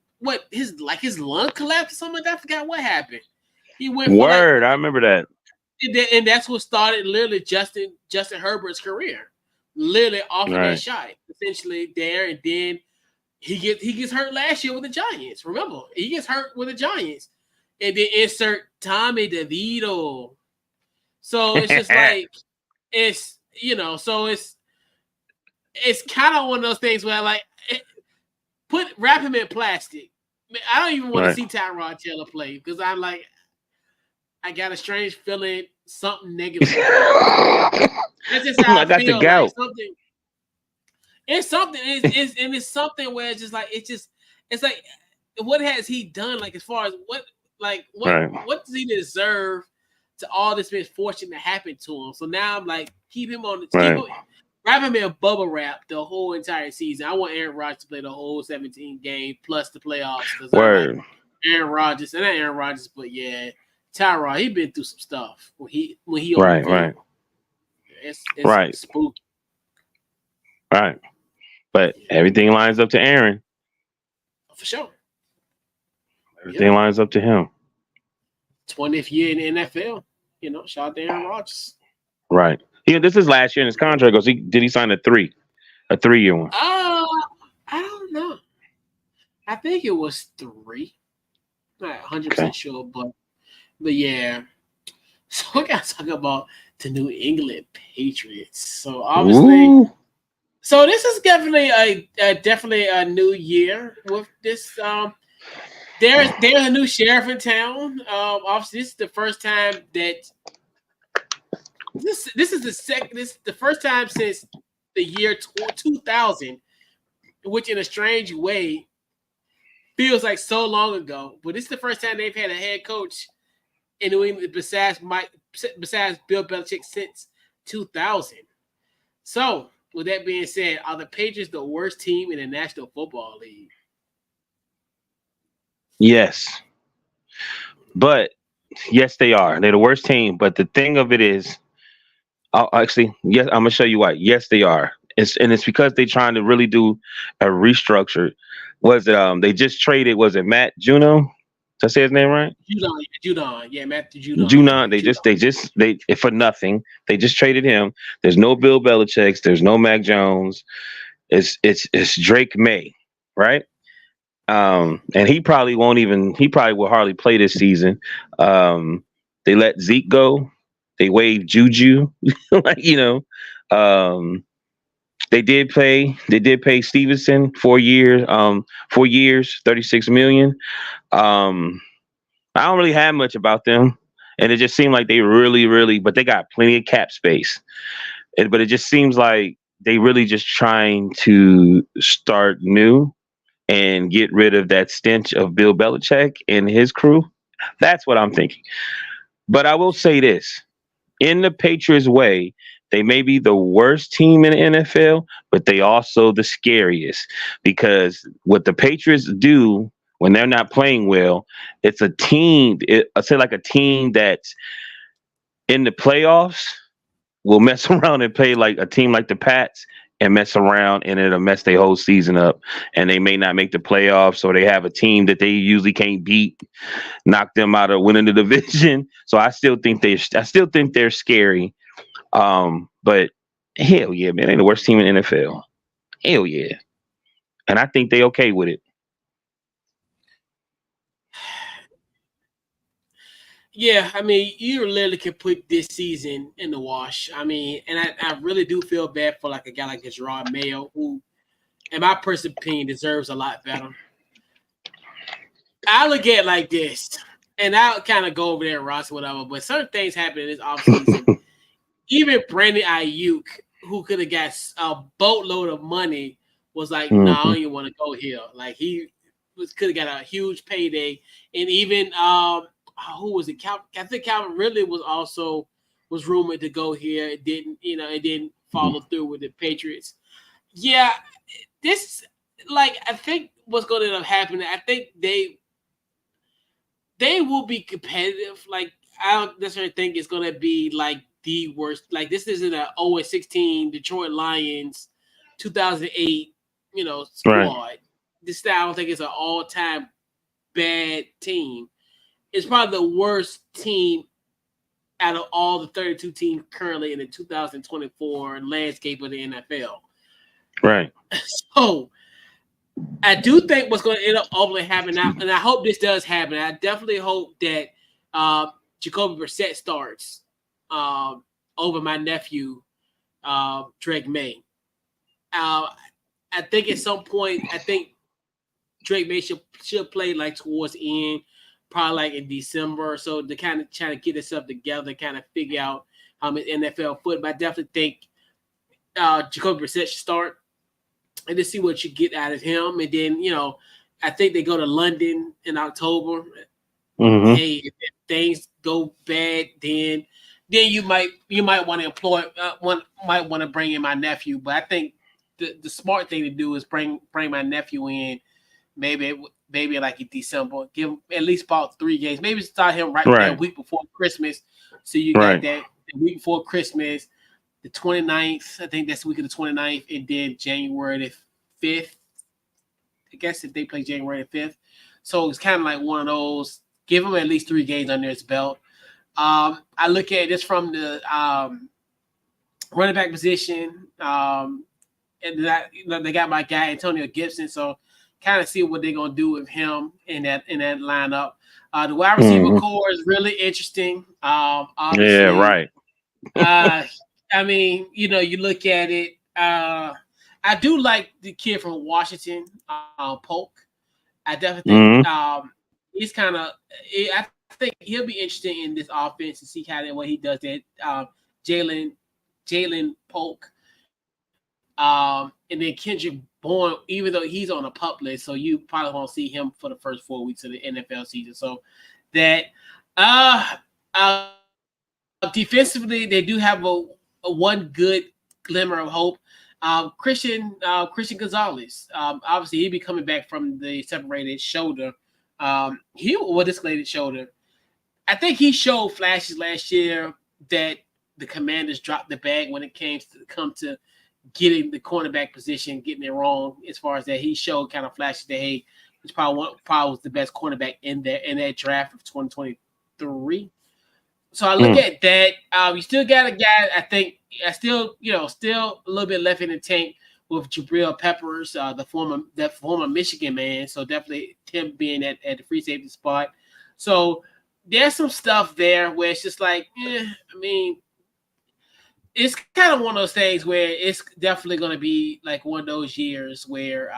his lung collapsed or something like that. I forgot what happened. He went for I remember that. And that's what started literally Justin Herbert's career. Literally off of that shot, essentially there, and then he gets hurt last year with the Giants. Remember, he gets hurt with the Giants, and then insert Tommy DeVito. So it's just like so it's kind of one of those things where wrap him in plastic. I don't even want to see Tyrod Taylor play because I'm like, I got a strange feeling something negative. That's just how I feel. Like something. It's something. It's something where it's just like it's like what has he done? Like as far as what does he deserve to all this misfortune that happened to him? So now I'm like wrap him in bubble wrap the whole entire season. I want Aaron Rodgers to play the whole 17 game plus the playoffs because Aaron Rodgers and not Aaron Rodgers, but Tyrod, he been through some stuff when he on Right, the field. right, It's right, spooky. right. But everything lines up to Aaron. For sure. Everything lines up to him. 20th year in the NFL. Shout out to Aaron Rodgers. Right. This is last year in his contract. Did he sign a 3-year one? I don't know. I think it was 3. Not 100% sure, but yeah. So we got to talk about the New England Patriots. So obviously, so this is definitely a new year with this. There's a new sheriff in town. Obviously, this is the first time that this is the first time since the year 2000, which in a strange way feels like so long ago. But this is the first time they've had a head coach in New England besides Bill Belichick since 2000. So, with that being said, are the Patriots the worst team in the National Football League? Yes. But yes, they are. They're the worst team. But the thing of it is, yes, I'm gonna show you why. Yes, they are. It's because they're trying to really do a restructure. Was it they just traded? Was it Matt Juno? Did I say his name right? Judon. Yeah, Matthew Judon. Judon. They for nothing. They just traded him. There's no Bill Belichick. There's no Mac Jones. It's Drake May, right? And he probably will hardly play this season. They let Zeke go. They waived Juju. They did pay Stevenson 4 years, 36 million. I don't really have much about them. And it just seemed like they really, but they got plenty of cap space. But it just seems like they really just trying to start new and get rid of that stench of Bill Belichick and his crew. That's what I'm thinking. But I will say this. In the Patriots way, they may be the worst team in the NFL, but they also the scariest because what the Patriots do when they're not playing well, it's a team. I say like a team that's in the playoffs will mess around and play like a team like the Pats and mess around and it'll mess their whole season up and they may not make the playoffs or they have a team that they usually can't beat, knock them out of winning the division. So I still think they're scary. But hell yeah, man, they're the worst team in the NFL. Hell yeah. And I think they okay with it. Yeah, I mean, you literally can put this season in the wash. I mean, and I really do feel bad for like a guy like Gerard Mayo, who, in my personal opinion, deserves a lot better. I look at it like this, and I'll kind of go over there and Ross, whatever, but certain things happen in this offseason. Even Brandon Ayuk, who could have got a boatload of money, was like, no, I don't even want to go here. Like, he could have got a huge payday. And even who was it? I think Calvin Ridley was rumored to go here. It didn't follow through with the Patriots. Yeah, I think what's going to end up happening, I think they will be competitive. Like, I don't necessarily think it's going to be like the worst. Like, this isn't a 0-16 Detroit Lions 2008, squad. Right. I don't think it's an all-time bad team. It's probably the worst team out of all the 32 teams currently in the 2024 landscape of the NFL. Right. So I do think what's going to end up ultimately happening now, and I hope this does happen. I definitely hope that Jacoby Brissett starts over my nephew, Drake May. I think at some point, Drake May should play like towards the end, probably like in December or so, to kind of try to get himself together, kind of figure out his NFL foot. But I definitely think Jacoby Brissett should start and to see what you get out of him. And then, I think they go to London in October. Mm-hmm. Hey, if things go bad, then you might want to bring in my nephew. But I think the smart thing to do is bring my nephew in maybe maybe like in December. Give him at least about 3 games. Maybe start him right that week before Christmas. So you got that the week before Christmas, the 29th. I think that's the week of the 29th, and then January the 5th. I guess if they play January the 5th. So it's kind of like one of those. Give him at least 3 games under his belt. I look at this from the running back position. And that they got my guy Antonio Gibson, so kind of see what they're gonna do with him in that lineup. The wide receiver core is really interesting. Obviously, yeah, right. I mean, you look at it. I do like the kid from Washington, Polk. I definitely think he's kind of. I think he'll be interesting in this offense to see what he does. That Jalen Polk. And then Kendrick Bourne, even though he's on a pup list, so you probably won't see him for the first 4 weeks of the NFL season. So that defensively, they do have a one good glimmer of hope. Christian Gonzalez, obviously he'll be coming back from the separated shoulder. Dislocated shoulder. I think he showed flashes last year that the Commanders dropped the bag when it came to getting the cornerback position, getting it wrong as far as that. He showed kind of flashes that he's probably was the best cornerback in that draft of 2023. So I look at that. You still got a guy. I think still a little bit left in the tank with Jabril Peppers, the former Michigan man. So definitely him being at the free safety spot. So there's some stuff there where it's just like, I mean. It's kind of one of those things where it's definitely going to be like one of those years where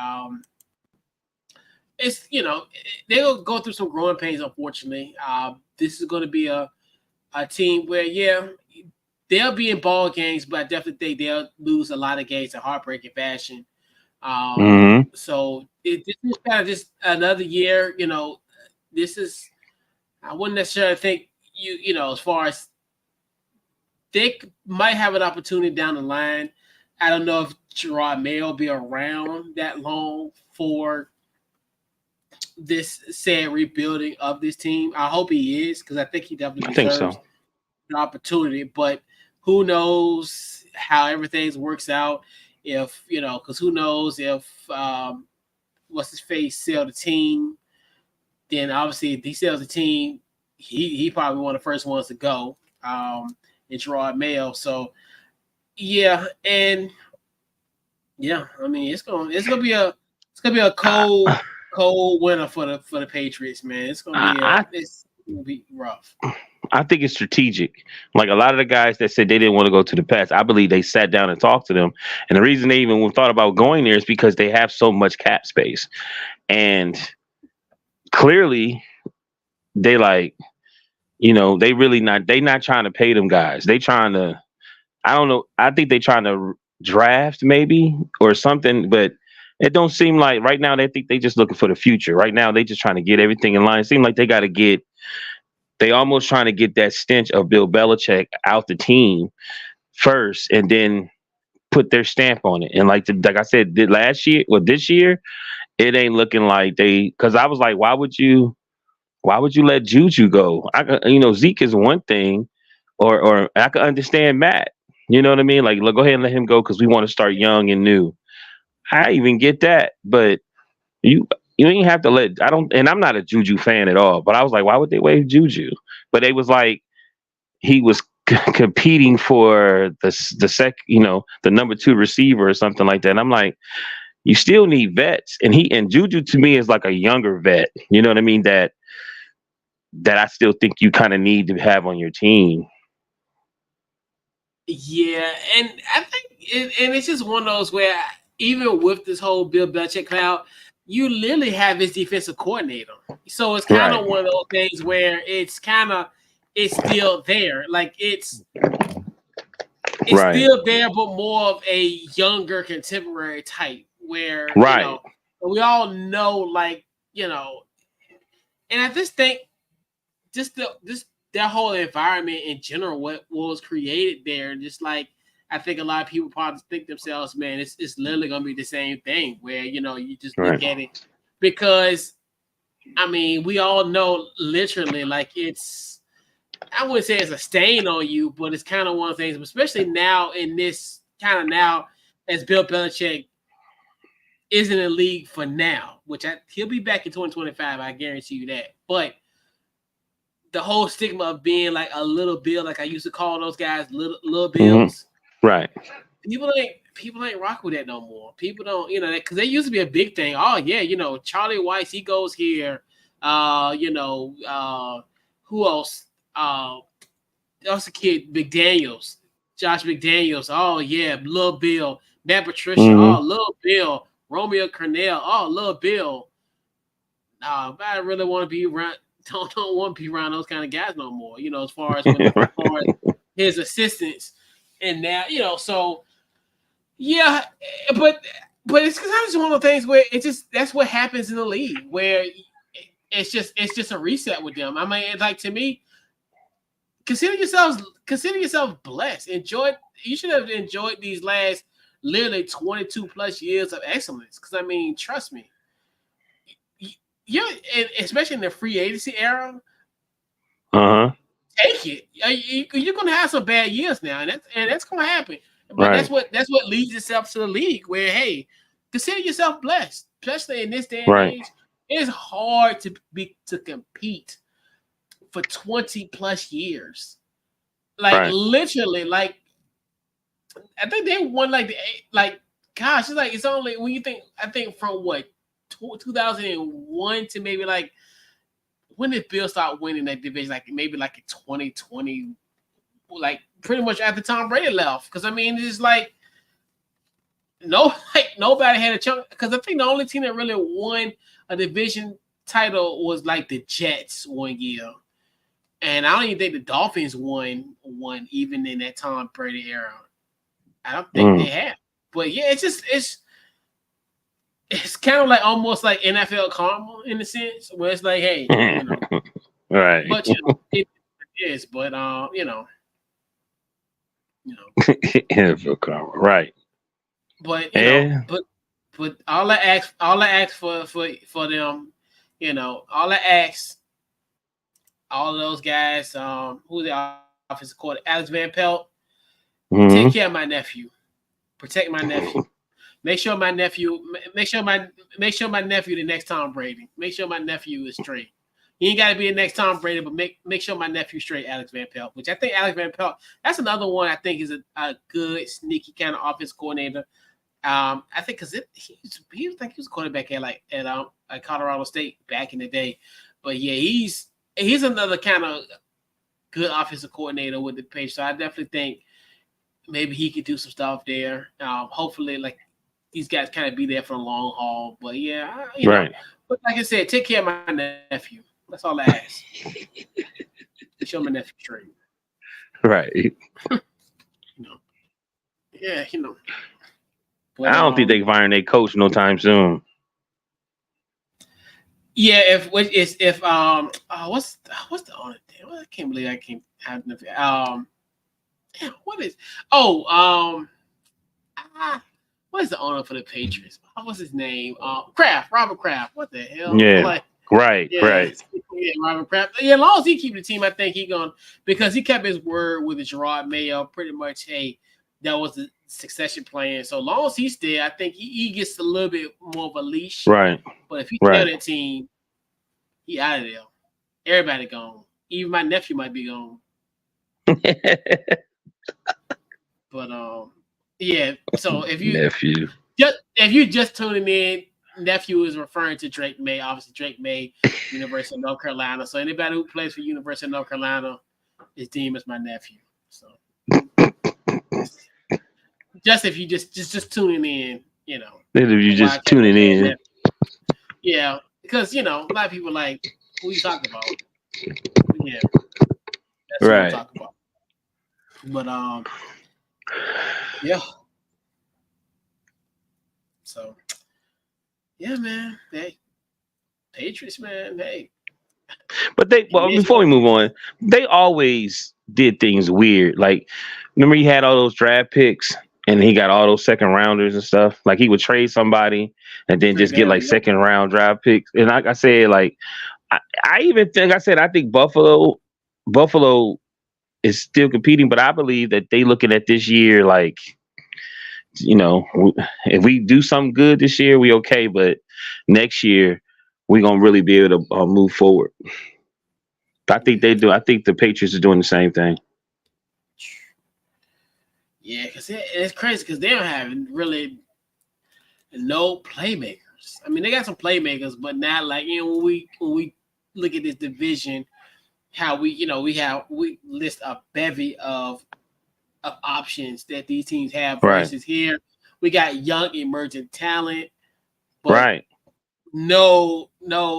it's they'll go through some growing pains. Unfortunately, this is going to be a team where they'll be in ball games, but I definitely think they'll lose a lot of games in heartbreaking fashion. So this is kind of just another year. This is I wouldn't necessarily think as far as. They might have an opportunity down the line. I don't know if Gerard Mayo will be around that long for this sad rebuilding of this team. I hope he is because I think he definitely deserves an opportunity. But who knows how everything works out? If because who knows if what's his face sell the team? Then obviously if he sells the team, he probably one of the first ones to go. And Gerard Mayo. So I mean it's gonna be a cold winter for the Patriots, man. It's gonna be rough. I think it's strategic. Like a lot of the guys that said they didn't want to go to the Pats, I believe they sat down and talked to them. And the reason they even thought about going there is because they have so much cap space. And clearly they they really not trying to pay them guys. They trying to, I don't know. I think they trying to draft maybe or something, but it don't seem like right now they think they just looking for the future. Right now they just trying to get everything in line. It seems like they almost trying to get that stench of Bill Belichick out the team first and then put their stamp on it. And like I said, this year, it ain't looking like because I was like, why would you let Juju go? Zeke is one thing, or I could understand Matt. You know what I mean? Like, go ahead and let him go because we want to start young and new. I even get that, but you ain't have to let. I don't, and I'm not a Juju fan at all. But I was like, why would they waive Juju? But it was like he was competing for the number 2 receiver or something like that. And I'm like, you still need vets, and Juju to me is like a younger vet. You know what I mean? That I still think you kind of need to have on your team. Yeah, and I think, and it's just one of those where even with this whole Bill Belichick cloud, you literally have his defensive coordinator. So it's kind of one of those things where it's still there. Like it's still there, but more of a younger contemporary type where we all know, and I just think that whole environment in general, what was created there, just like I think a lot of people probably think themselves, man, it's literally gonna be the same thing where you just look at it because I mean, we all know literally like it's. I wouldn't say it's a stain on you, but it's kind of one of the things, especially now in this kind of now as Bill Belichick is in the league for now, which he'll be back in 2025. I guarantee you that. But the whole stigma of being like a little Bill, like I used to call those guys little Bills, right? People ain't rock with that no more. People don't, because they used to be a big thing. Oh yeah, Charlie Weiss, he goes here. Who else? That's a kid, McDaniels, Josh McDaniels. Oh yeah, Lil Bill, Matt Patricia. Oh, Lil Bill, Romeo Cornell. Oh, Lil Bill. I really want to be around. Don't want to be around those kind of guys no more. As far as his assistants, and now so yeah, but it's kind of just one of the things where that's what happens in the league where it's just a reset with them. I mean, it's like to me. Consider yourself blessed. You should have enjoyed these last literally 22 plus years of excellence. Because I mean, trust me, especially in the free agency era. Take it. You're gonna have some bad years now, and that's gonna happen. But that's what leads itself to the league. Where hey, consider yourself blessed, especially in this day and age. It's hard to compete for 20 plus years. Literally, like I think they won gosh, it's only when you think I think from what 2001 to maybe like when did Bill start winning that division? Like maybe like in 2020, like pretty much after Tom Brady left. Because I mean, it's like nobody had a chunk. Because I think the only team that really won a division title was like the Jets one year. And I don't even think the Dolphins won even in that Tom Brady era. I don't think they have. But yeah, it's kind of like almost like NFL karma in a sense, where it's like, hey, right. But it is, but NFL karma, right? But but all I ask for them, all I ask. All of those guys, who the offensive coordinator, Alex Van Pelt, take care of my nephew, protect my nephew, make sure my nephew the next Tom Brady, make sure my nephew is straight. He ain't got to be the next Tom Brady, but make sure my nephew straight, Alex Van Pelt. Which I think Alex Van Pelt, that's another one I think is a good sneaky kind of offensive coordinator. I think because he was a quarterback at Colorado State back in the day, but yeah, he's another kind of good offensive coordinator with the Patriots. So I definitely think maybe he could do some stuff there. Hopefully, like these guys kind of be there for the long haul. But yeah, right. But like I said, take care of my nephew. That's all I ask. Show my nephew straight. Right. Yeah, But, I don't think they can fire their coach no time soon. Yeah, if what's the owner thing? I can't believe I can't have nothing. What is what is the owner for the Patriots? What's his name? Robert Kraft. What the hell? Yeah. Right. Yeah, Robert Kraft. Yeah, as long as he keep the team, I think he gonna because he kept his word with Gerard Mayo. Pretty much, hey, that was the succession plan. So long as he's there, I think he gets a little bit more of a leash. Right. But if he tell that team, he out of there. Everybody gone. Even my nephew might be gone. But yeah. So if you just tuning in, nephew is referring to Drake May. Obviously, Drake May, University of North Carolina. So anybody who plays for University of North Carolina is deemed as my nephew. So just if you just tuning in, If you just tuning in. Yeah, because a lot of people like who you talking about. Yeah, that's what I'm talking about. But yeah. So yeah, man. Hey, Patriots, man. Hey. But before we move on, they always did things weird. Like, remember you had all those draft picks and he got all those second rounders and stuff. Like he would trade somebody and then just get like second round draft picks. And like I said, like I even think I think Buffalo is still competing, but I believe that they looking at this year like, if we do something good this year, we okay. But next year, we're gonna really be able to move forward. I think they do. I think the Patriots are doing the same thing. Yeah, because it's crazy because they don't have really no playmakers. I mean, they got some playmakers, but not like when we look at this division, how we list a bevy of options that these teams have versus here. We got young emerging talent, but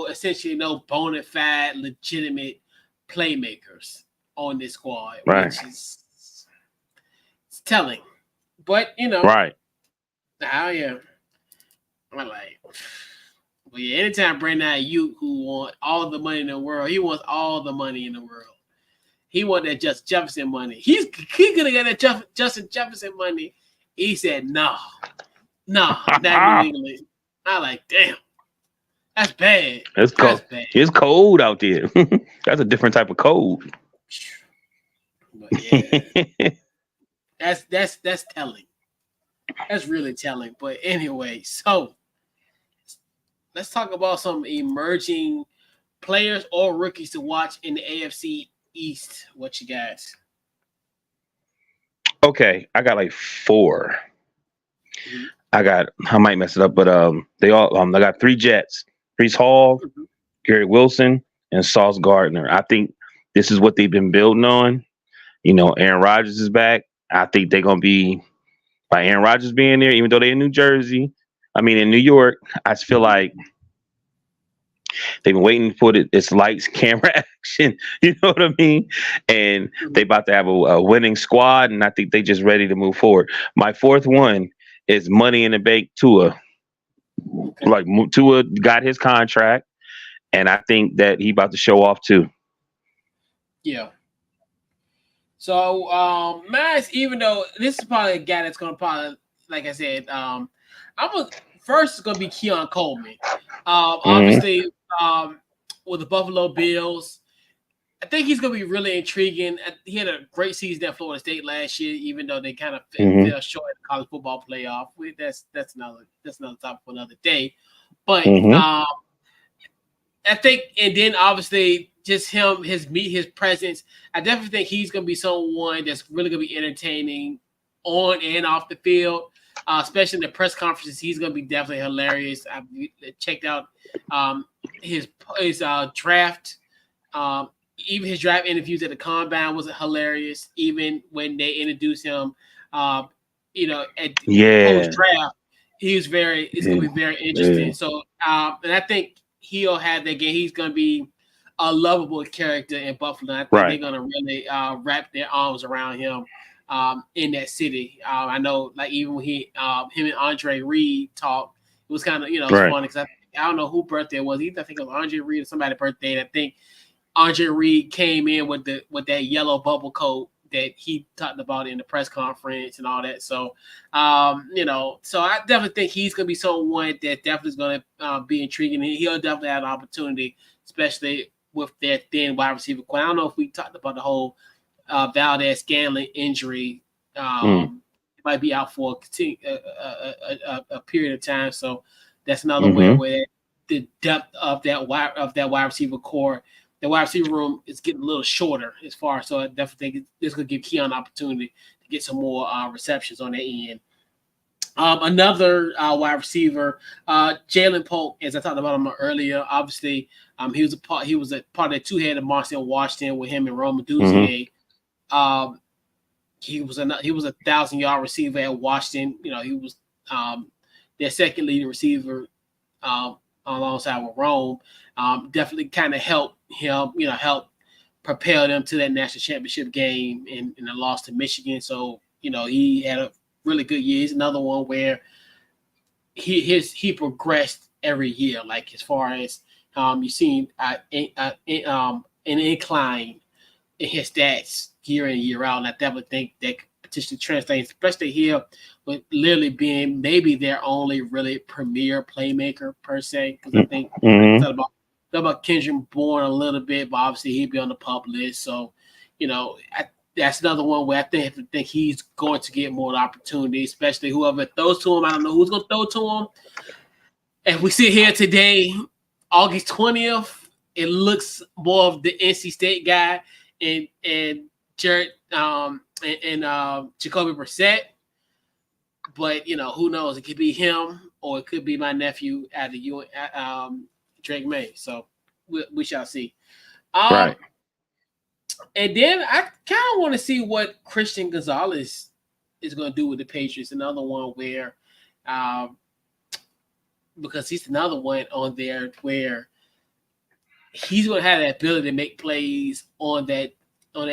essentially no bona fide legitimate playmakers on this squad, which is it's telling. But I am. I'm like, well, yeah. Anytime Brandon Ayuk, who want all the money in the world, he wants all the money in the world. He want that Justin Jefferson money. He could have got that Justin Jefferson money. He said, no, not New England. I like, damn, that's bad. That's cold. Bad. It's cold out there. That's a different type of cold. But yeah, that's telling. That's really telling. But anyway, so let's talk about some emerging players or rookies to watch in the AFC East. What you guys? Okay, I got like 4. I might mess it up, but they all I got 3 Jets: Breece Hall, Gary Wilson, and Sauce Gardner. I think this is what they've been building on. Aaron Rodgers is back. I think they're gonna be by Aaron Rodgers being there, even though they're in in New York. I just feel like they've been waiting for its lights, camera action. You know what I mean? And they about to have a winning squad, and I think they just ready to move forward. My 4th one is Money in the Bank Tua. Like Tua got his contract, and I think that he about to show off too. Yeah. So, Max, even though this is probably a guy that's going to probably, like I said, first it's going to be Keon Coleman. Obviously, with the Buffalo Bills, I think he's going to be really intriguing. He had a great season at Florida State last year, even though they kind of fell short in the college football playoff. That's another topic for another day. But I think, and then obviously just him, his presence. I definitely think he's going to be someone that's really going to be entertaining on and off the field, especially in the press conferences. He's going to be definitely hilarious. I checked out his draft. Even his draft interviews at the combine was hilarious. Even when they introduced him, at post draft, it's going to be very interesting. Yeah. So, and I think he'll have that game. He's going to be a lovable character in Buffalo. I think they're going to really wrap their arms around him in that city. I know, like even when him and Andre Reed talked, it was kind of it was funny because I don't know who birthday it was. Either I think it was Andre Reed or somebody's birthday. And I think Andre Reed came in with that yellow bubble coat that he talked about in the press conference and all that. So, so I definitely think he's going to be someone that definitely is going to be intriguing. And he'll definitely have an opportunity, especially with that thin wide receiver core. I don't know if we talked about the whole Valdez-Scanlon injury. He might be out for a period of time. So that's another way where the depth of that wide receiver core, the wide receiver room is getting a little shorter as far. So I definitely think this could give Keon an opportunity to get some more receptions on that end. Another wide receiver, Jalen Polk, as I talked about him earlier. Obviously, he was a part of that two-headed monster in Washington with him and Rome Duzier. He was a 1,000-yard receiver at Washington. He was their second leading receiver alongside with Rome. Definitely kind of helped him, help propel them to that national championship game in the loss to Michigan. So, he had a really good year. He's another one where he progressed every year. Like as far as you've seen an incline in his stats year in year out. And I definitely think that potentially translate, especially here with literally being maybe their only really premier playmaker per se. Because I think Mm-hmm. talk about Kendrick Bourne a little bit, but obviously he'd be on the pup list. So, that's another one where I think he's going to get more opportunity, especially whoever throws to him. I don't know who's going to throw to him. And we sit here today, August 20th. It looks more of the NC State guy and Jared Jacoby Brissett. But who knows? It could be him or it could be my nephew at the Drake May. So we shall see. Right. And then I kind of want to see what Christian Gonzalez is going to do with the Patriots. Another one where, because he's another one on there where he's going to have that ability to make plays on that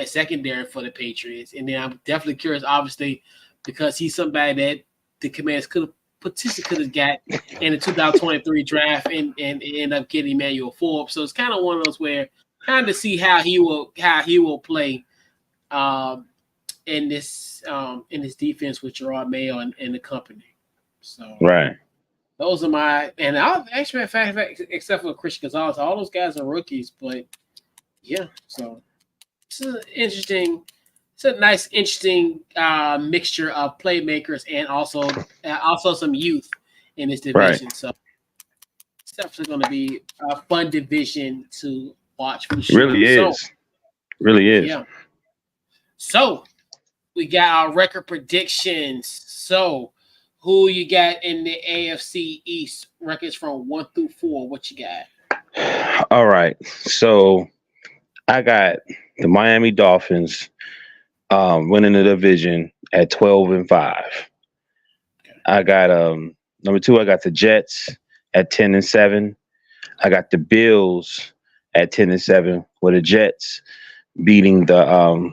secondary for the Patriots. And then I'm definitely curious, obviously, because he's somebody that the Commanders could have got in the 2023 draft and end up getting Emmanuel Forbes. So it's kind of one of those where kind of see how he will play in this defense with Gerard Mayo and the company. So right. Those are my and I'll actually in fact except for Christian Gonzalez, all those guys are rookies, but yeah, so it's a nice interesting mixture of playmakers and also some youth in this division. Right. So it's definitely going to be a fun division to watch for sure. Really is. Yeah. So we got our record predictions. So who you got in the AFC East records from 1 through 4? What you got? All right. So I got the Miami Dolphins winning the division at 12-5. Okay. I got number 2, I got the Jets at 10-7. I got the Bills at 10-7, with the Jets beating the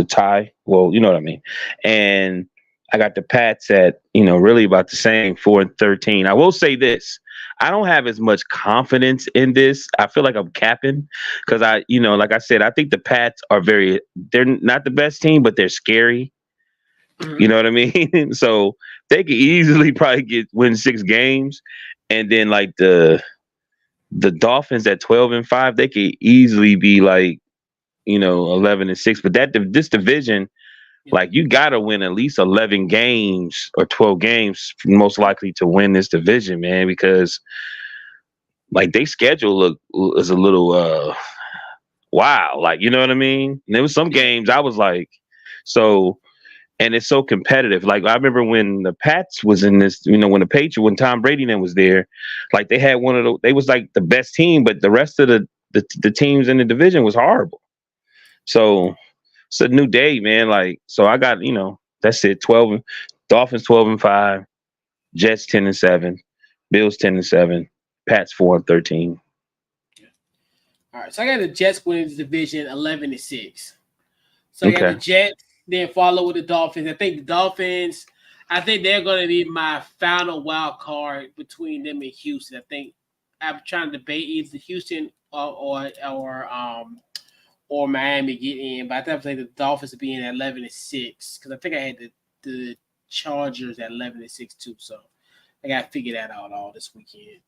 tie. Well, you know what I mean. And I got the Pats at, really about the same, 4-13. I will say this. I don't have as much confidence in this. I feel like I'm capping because like I said, I think the Pats they're not the best team, but they're scary. Mm-hmm. You know what I mean? So they could easily probably win 6 games. And then like the Dolphins at 12-5, they could easily be like, 11-6. But this division, like you gotta win at least 11 games or 12 games, most likely to win this division, man. Because like they schedule is a little wow, like you know what I mean. And there was some games I was like, so, and it's so competitive. Like I remember when the Pats was in this, when Tom Brady then was there, like they had they was like the best team, but the rest of the teams in the division was horrible. So it's a new day, man. Like, so I got, that's it. Dolphins 12-5, Jets 10-7, Bills 10-7, Pats 4-13. All right, so I got the Jets winning the division 11-6. So I got the Jets, then follow with the Dolphins. I think they're going to be my final wild card between them and Houston. I think I'm trying to debate either Houston or Miami get in, but I definitely think the Dolphins will be in at 11-6 because I think I had the Chargers at 11-6 too. So I got to figure that out all this weekend.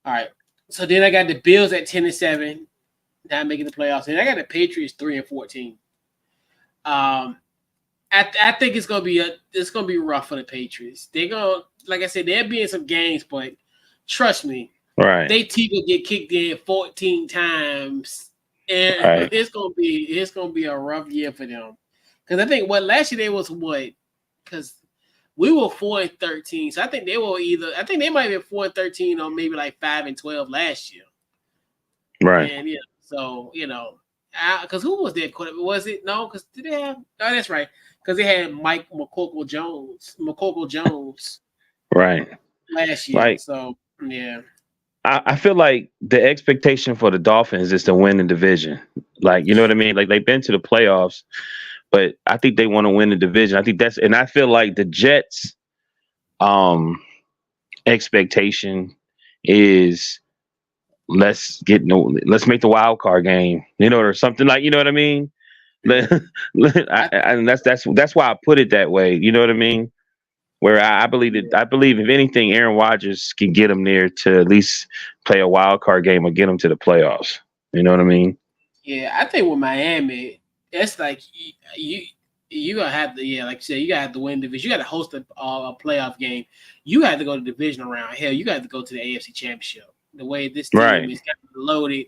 All right, so then I got the Bills at 10-7, not making the playoffs, and I got the Patriots 3-14. I think it's gonna be rough for the Patriots. They're gonna, like I said, they'll be in some games, but trust me, right? They team will get kicked in 14 times. And right. It's gonna be a rough year for them, because I think last year they was because we were 4-13, so I think they might be 4-13 or maybe like 5-12 last year, right? And so because who was their quarterback? Was it no? Because did they have? Oh, that's right, because they had Mike McCorkle Jones, right, last year. Like, so yeah. I feel like the expectation for the Dolphins is to win the division. Like, you know what I mean? Like, they've been to the playoffs, but I think they want to win the division. And I feel like the Jets' expectation is let's make the wild card game, or something like, you know what I mean? And that's why I put it that way. You know what I mean? Where I believe that I believe if anything, Aaron Rodgers can get them there to at least play a wild card game or get them to the playoffs. You know what I mean? Yeah, I think with Miami, it's like you gotta have to like you said, you gotta have to win division. You gotta host a playoff game. You have to go to the division round. Hell, you got to go to the AFC Championship. The way this team is kind of loaded,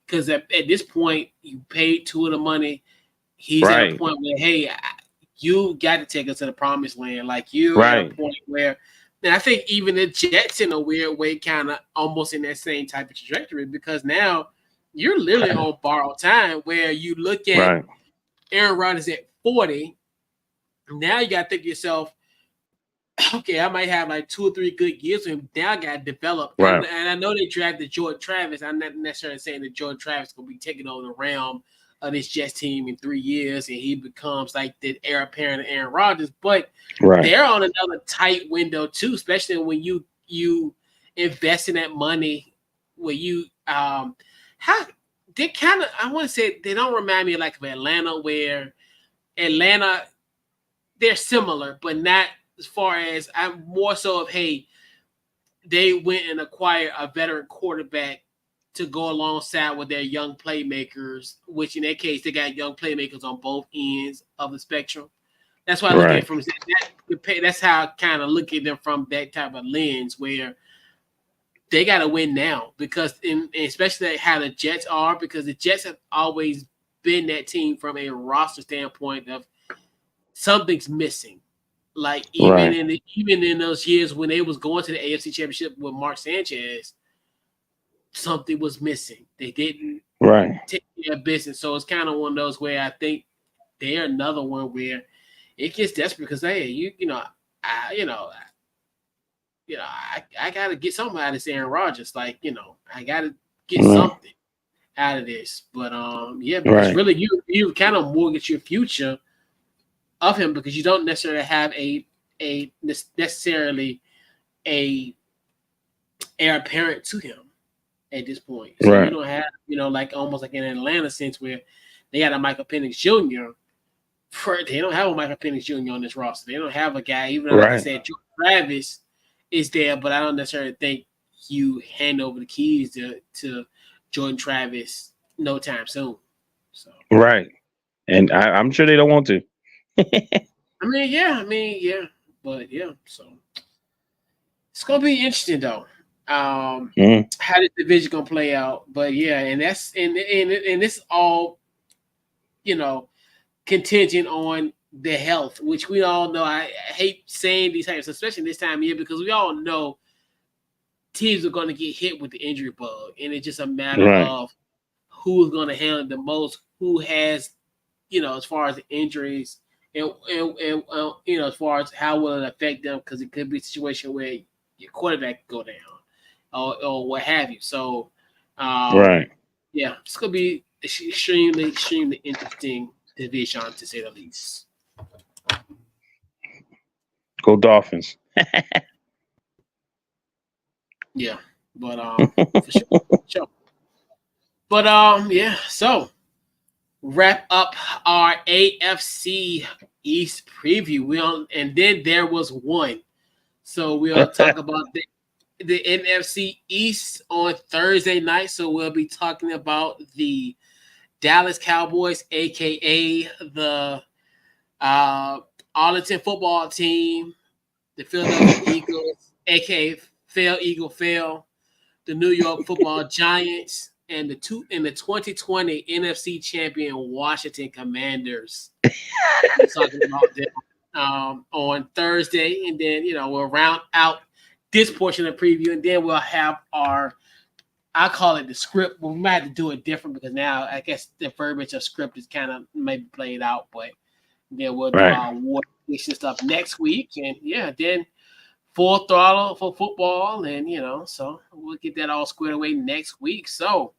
because at this point you paid two of the money. He's at a point where you got to take us to the promised land. Like you're at a point where, and I think even the Jets in a weird way kind of almost in that same type of trajectory, because now you're literally on borrowed time where you look at Aaron Rodgers at 40. Now you got to think to yourself, okay, I might have like 2 or 3 good years with him. Now I got to develop. And I know they drafted Jordan Travis. I'm not necessarily saying that Jordan Travis is going to be taking over the realm of this Jets team in 3 years and he becomes like the heir apparent of Aaron Rodgers. But they're on another tight window too, especially when you invest in that money where you they kind of, I want to say, they don't remind me like of Atlanta, where Atlanta, they're similar, but not as far as, I'm more so of, hey, they went and acquired a veteran quarterback to go alongside with their young playmakers, which in that case, they got young playmakers on both ends of the spectrum. That's why I look at it from that. That's how I kind of look at them from that type of lens, where they got to win now, because especially how the Jets are, because the Jets have always been that team from a roster standpoint of something's missing. Like even in those years when they was going to the AFC Championship with Mark Sanchez, something was missing. They didn't take care of business. So it's kind of one of those where I think they're another one where it gets desperate, because I got to get something out of this Aaron Rodgers. Like, I got to get something out of this. But, because really you kind of mortgage your future of him, because you don't necessarily have necessarily a heir apparent to him at this point. So you don't have, like almost like in an Atlanta sense where they got a Michael Penix Jr. They don't have a Michael Penix Jr. on this roster. They don't have a guy, even though, like I said, Jordan Travis is there, but I don't necessarily think you hand over the keys to Jordan Travis no time soon. So and I'm sure they don't want to. I mean, yeah, but yeah. So it's gonna be interesting though. How the division gonna play out? But yeah, and that's and this is all, contingent on the health, which we all know. I hate saying these types, especially this time of year, because we all know teams are going to get hit with the injury bug, and it's just a matter of who's going to handle the most, who has, as far as the injuries, and as far as how will it affect them, because it could be a situation where your quarterback could go down, or what have you. So, yeah, it's going to be extremely, extremely interesting division, to say the least. Go Dolphins. Yeah, but for sure. But yeah. So wrap up our AFC East preview. And then there was one. So we'll talk about the NFC East on Thursday night. So we'll be talking about the Dallas Cowboys, aka the Arlington football team, the Philadelphia Eagles, aka Fail, the New York Football Giants, and the 2020 NFC champion Washington Commanders. We're talking about them on Thursday, and then we'll round out this portion of the preview, and then we'll have I call it the script, but we might have to do it different, because now I guess the verbiage of script is kind of maybe played out, but then we'll do our award stuff next week, and then full throttle for football, and so we'll get that all squared away next week. So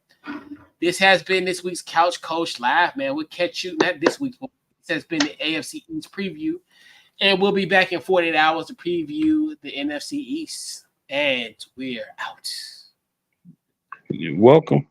this has been this week's Couch Coach Live, man. We'll catch you, not this week, but this has been the AFC East preview, and we'll be back in 48 hours to preview the NFC East, and we're out. You're welcome.